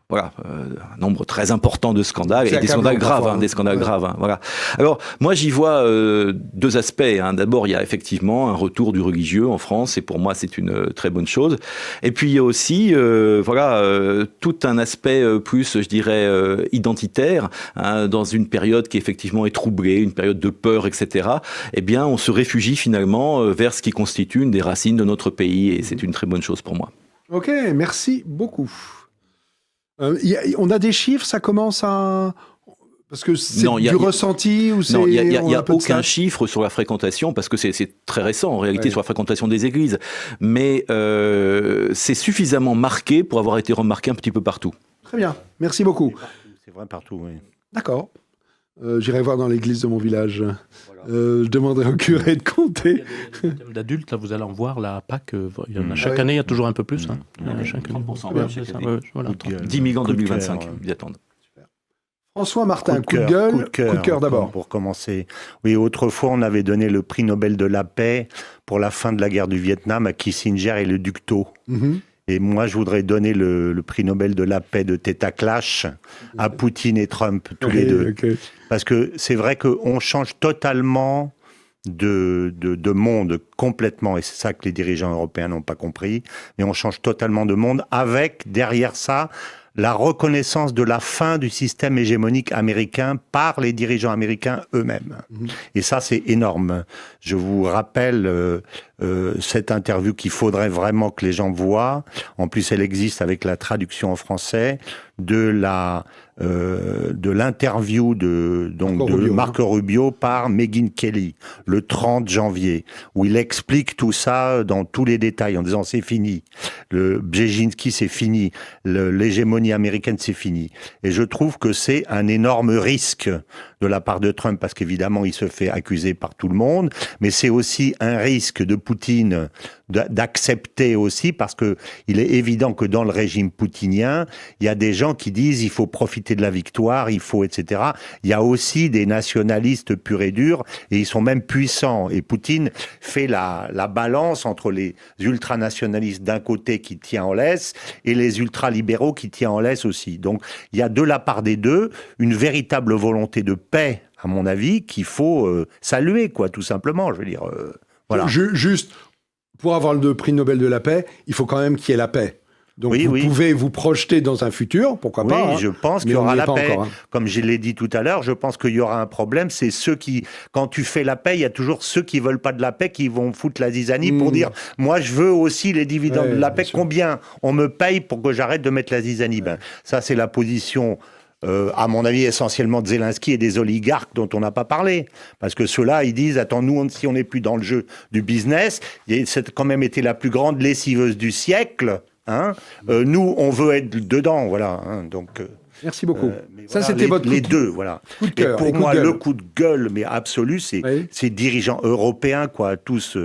Voilà, un nombre très important de scandales, et des scandales graves, des scandales graves. Voilà. Alors, moi, j'y vois deux aspects. D'abord, il y a effectivement un retour du religieux en France, et pour moi, c'est une très bonne chose. Et puis, il y a aussi, tout un aspect plus, je dirais, identitaire, dans une période qui effectivement est troublée, une période de peur, etc. Eh bien, on se réfugie finalement vers ce qui constitue une des racines de notre pays, et c'est une très bonne chose pour moi. Ok, merci beaucoup. On a des chiffres, ça commence à... Parce que c'est ressenti ou c'est... Non, il n'y a aucun chiffre sur la fréquentation, parce que c'est très récent en réalité sur la fréquentation des églises. Mais c'est suffisamment marqué pour avoir été remarqué un petit peu partout. Très bien, merci beaucoup. C'est vrai partout, oui. D'accord. J'irai voir dans l'église de mon village. Je demanderai au curé de compter. Il y a des d'adultes, là, vous allez en voir, là, à Pâques. Il y en a chaque année, il y a toujours un peu plus. Chaque 30%. 10 000 en 2025, ils attendent. François Martin, coup de gueule, coup de cœur d'abord. Pour commencer. Oui, autrefois, on avait donné le prix Nobel de la paix pour la fin de la guerre du Vietnam à Kissinger et le Duc Tho. Et moi, je voudrais donner le prix Nobel de la paix de Theta Clash à Poutine et Trump, tous les deux. Parce que c'est vrai qu'on change totalement de monde, complètement. Et c'est ça que les dirigeants européens n'ont pas compris. Mais on change totalement de monde avec, derrière ça, la reconnaissance de la fin du système hégémonique américain par les dirigeants américains eux-mêmes. Et ça, c'est énorme. Je vous rappelle cette interview qu'il faudrait vraiment que les gens voient. En plus, elle existe avec la traduction en français de l'interview de Marco Rubio par Megyn Kelly le 30 janvier, où il explique tout ça dans tous les détails en disant c'est fini, le Brzezinski c'est fini, l'hégémonie américaine c'est fini. Et je trouve que c'est un énorme risque de la part de Trump, parce qu'évidemment il se fait accuser par tout le monde, mais c'est aussi un risque de Poutine d'accepter aussi, parce que il est évident que dans le régime poutinien, il y a des gens qui disent il faut profiter de la victoire, il faut, etc. Il y a aussi des nationalistes purs et durs, et ils sont même puissants. Et Poutine fait la balance entre les ultranationalistes d'un côté qui tient en laisse, et les ultralibéraux qui tiennent en laisse aussi. Donc il y a de la part des deux une véritable volonté de paix, à mon avis, qu'il faut saluer, quoi, tout simplement. Je veux dire, voilà. Juste, pour avoir le prix Nobel de la paix, il faut quand même qu'il y ait la paix. Donc vous pouvez vous projeter dans un futur, pourquoi pas. Oui, je pense qu'il y aura la paix. Encore, Comme je l'ai dit tout à l'heure, je pense qu'il y aura un problème, c'est ceux qui, quand tu fais la paix, il y a toujours ceux qui veulent pas de la paix, qui vont foutre la zizanie pour dire, moi je veux aussi les dividendes de la paix, combien on me paye pour que j'arrête de mettre la zizanie. Ça c'est la position... à mon avis, essentiellement de Zelensky et des oligarques dont on n'a pas parlé. Parce que ceux-là, ils disent, attends, nous, si on n'est plus dans le jeu du business, c'est quand même été la plus grande lessiveuse du siècle, nous, on veut être dedans, voilà. Donc... Merci beaucoup. Ça, c'était les deux, voilà. Coup de cœur. Et pour moi, le coup de gueule, mais absolu, c'est ces dirigeants européens, quoi, tous.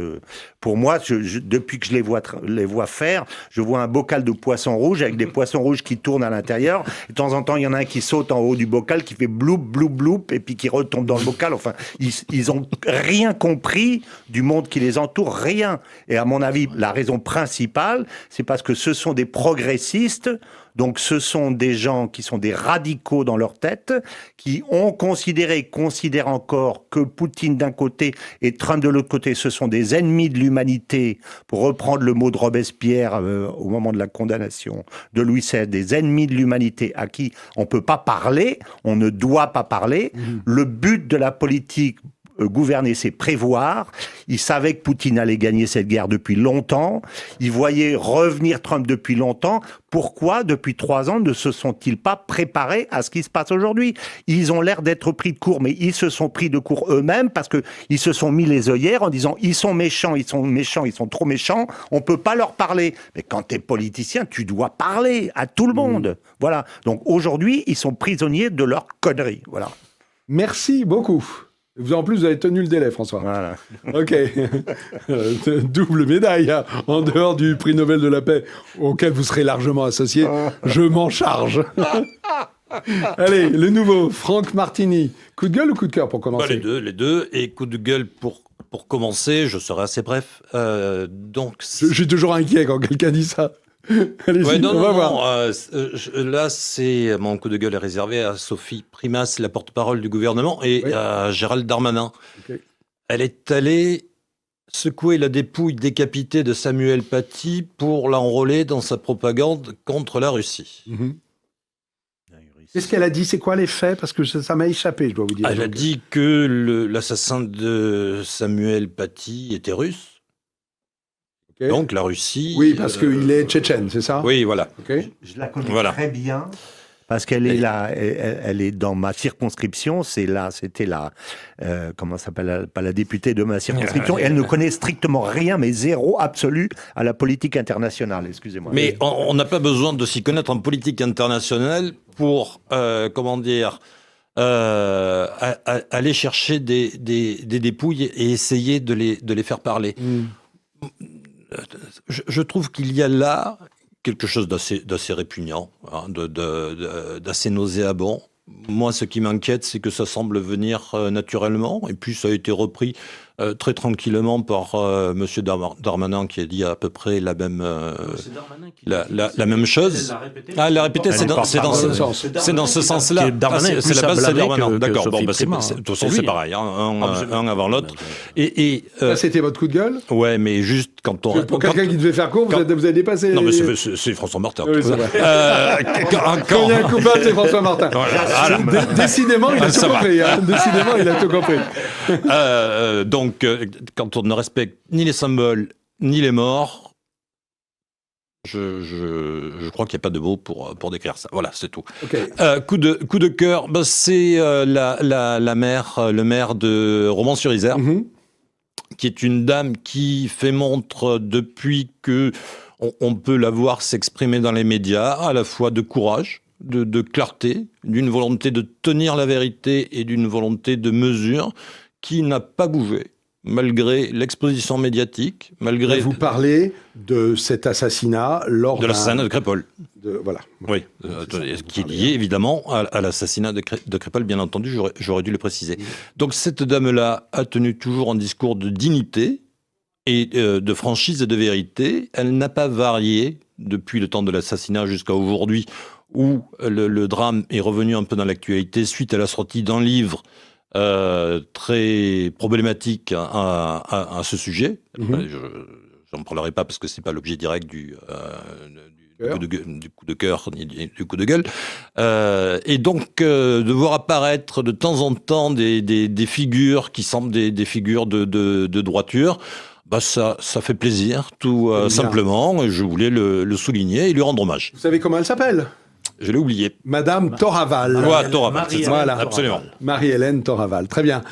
Pour moi, depuis que je les vois faire, je vois un bocal de poissons rouges avec des poissons rouges qui tournent à l'intérieur. De temps en temps, il y en a un qui saute en haut du bocal, qui fait bloup, bloup, bloup, et puis qui retombe dans le bocal. Enfin, ils ont rien compris du monde qui les entoure, rien. Et à mon avis, la raison principale, c'est parce que ce sont des progressistes. Donc ce sont des gens qui sont des radicaux dans leur tête, qui ont considèrent encore que Poutine d'un côté et Trump de l'autre côté, ce sont des ennemis de l'humanité, pour reprendre le mot de Robespierre au moment de la condamnation de Louis XVI, des ennemis de l'humanité à qui on ne peut pas parler, on ne doit pas parler. Le but de la politique gouverner, c'est prévoir. Ils savaient que Poutine allait gagner cette guerre depuis longtemps. Ils voyaient revenir Trump depuis longtemps. Pourquoi, depuis 3 ans, ne se sont-ils pas préparés à ce qui se passe aujourd'hui? Ils ont l'air d'être pris de court, mais ils se sont pris de court eux-mêmes parce qu'ils se sont mis les œillères en disant ils sont méchants, ils sont trop méchants, on peut pas leur parler. Mais quand tu es politicien, tu dois parler à tout le monde. Voilà. Donc aujourd'hui, ils sont prisonniers de leurs conneries. Voilà. Merci beaucoup. En plus, vous avez tenu le délai, François. Voilà. Ok. Double médaille, hein. En dehors du prix Nobel de la paix, auquel vous serez largement associé, je m'en charge. Allez, le nouveau, Franck Martini. Coup de gueule ou coup de cœur pour commencer? Les deux. Et coup de gueule pour commencer, je serai assez bref. Je suis toujours inquiet quand quelqu'un dit ça. Allez-y, on va voir. Là, mon coup de gueule est réservé à Sophie Primas, la porte-parole du gouvernement, et à Gérald Darmanin. Okay. Elle est allée secouer la dépouille décapitée de Samuel Paty pour l'enrôler dans sa propagande contre la Russie. Mm-hmm. Qu'est-ce qu'elle a dit? C'est quoi les faits? Parce que ça m'a échappé, je dois vous dire. Elle a dit que l'assassin de Samuel Paty était russe. Okay. Donc la Russie... Oui, parce qu'il est tchétchène, c'est ça? Oui, voilà. Okay. Je la connais très bien, parce qu'elle est là, elle est dans ma circonscription, c'était la... comment ça s'appelle? Pas la députée de ma circonscription, et elle ne connaît strictement rien, mais zéro absolu à la politique internationale, excusez-moi. Mais on n'a pas besoin de s'y connaître en politique internationale pour, aller chercher des dépouilles et essayer de les faire parler. Je trouve qu'il y a là quelque chose d'assez répugnant, hein, d'assez nauséabond. Moi, ce qui m'inquiète, c'est que ça semble venir naturellement, et puis ça a été repris très tranquillement par M. Darmanin, qui a dit à peu près la même chose. Elle l'a répété, c'est dans ce sens-là. C'est la base, c'est Darmanin. D'accord, bon, c'est pareil, hein, un avant l'autre. Ça, c'était votre coup de gueule? Ouais, mais juste quand on... Pour quelqu'un qui devait faire court, vous avez dépassé... Non, mais c'est François Martin. Oui, c'est vrai. Quand il y a un coupable, c'est François Martin. Décidément, il a tout compris. Décidément, il a tout compris. Donc, quand on ne respecte ni les symboles, ni les morts, je crois qu'il n'y a pas de mots pour décrire ça. Voilà, c'est tout. Okay. Coup de cœur, c'est le maire de Romans-sur-Isère, qui est une dame qui fait montre depuis que on peut la voir s'exprimer dans les médias, à la fois de courage, de clarté, d'une volonté de tenir la vérité et d'une volonté de mesure qui n'a pas bougé, malgré l'exposition médiatique, malgré... Vous parlez de cet assassinat lors de l'assassinat de Crépol. Voilà. Oui, qui est lié évidemment à l'assassinat de Crépol, bien entendu, j'aurais dû le préciser. Donc cette dame-là a tenu toujours un discours de dignité et de franchise et de vérité. Elle n'a pas varié depuis le temps de l'assassinat jusqu'à aujourd'hui, où le drame est revenu un peu dans l'actualité suite à la sortie d'un livre très problématique à ce sujet. J'en parlerai pas parce que c'est pas l'objet direct du coup de cœur ni du coup de gueule. Et donc de voir apparaître de temps en temps des figures qui semblent des figures de droiture, ça fait plaisir, tout simplement. Et je voulais le souligner et lui rendre hommage. Vous savez comment elle s'appelle? Je l'ai oublié. Madame Toraval. Toraval, c'est ça. Voilà. Absolument. Marie-Hélène Toraval. Très bien.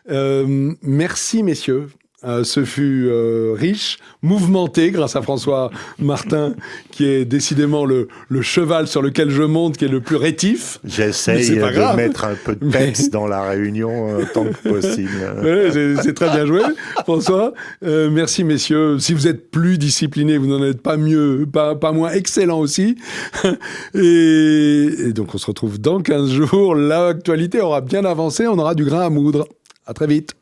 Merci, messieurs. Ce fut riche, mouvementé grâce à François Martin, qui est décidément le cheval sur lequel je monte, qui est le plus rétif. J'essaye de mettre un peu de peps dans la réunion tant que possible. C'est très bien joué, François. Merci, messieurs. Si vous êtes plus disciplinés, vous n'en êtes pas mieux, pas moins excellent aussi. Et donc, on se retrouve dans 15 jours. L'actualité aura bien avancé. On aura du grain à moudre. À très vite.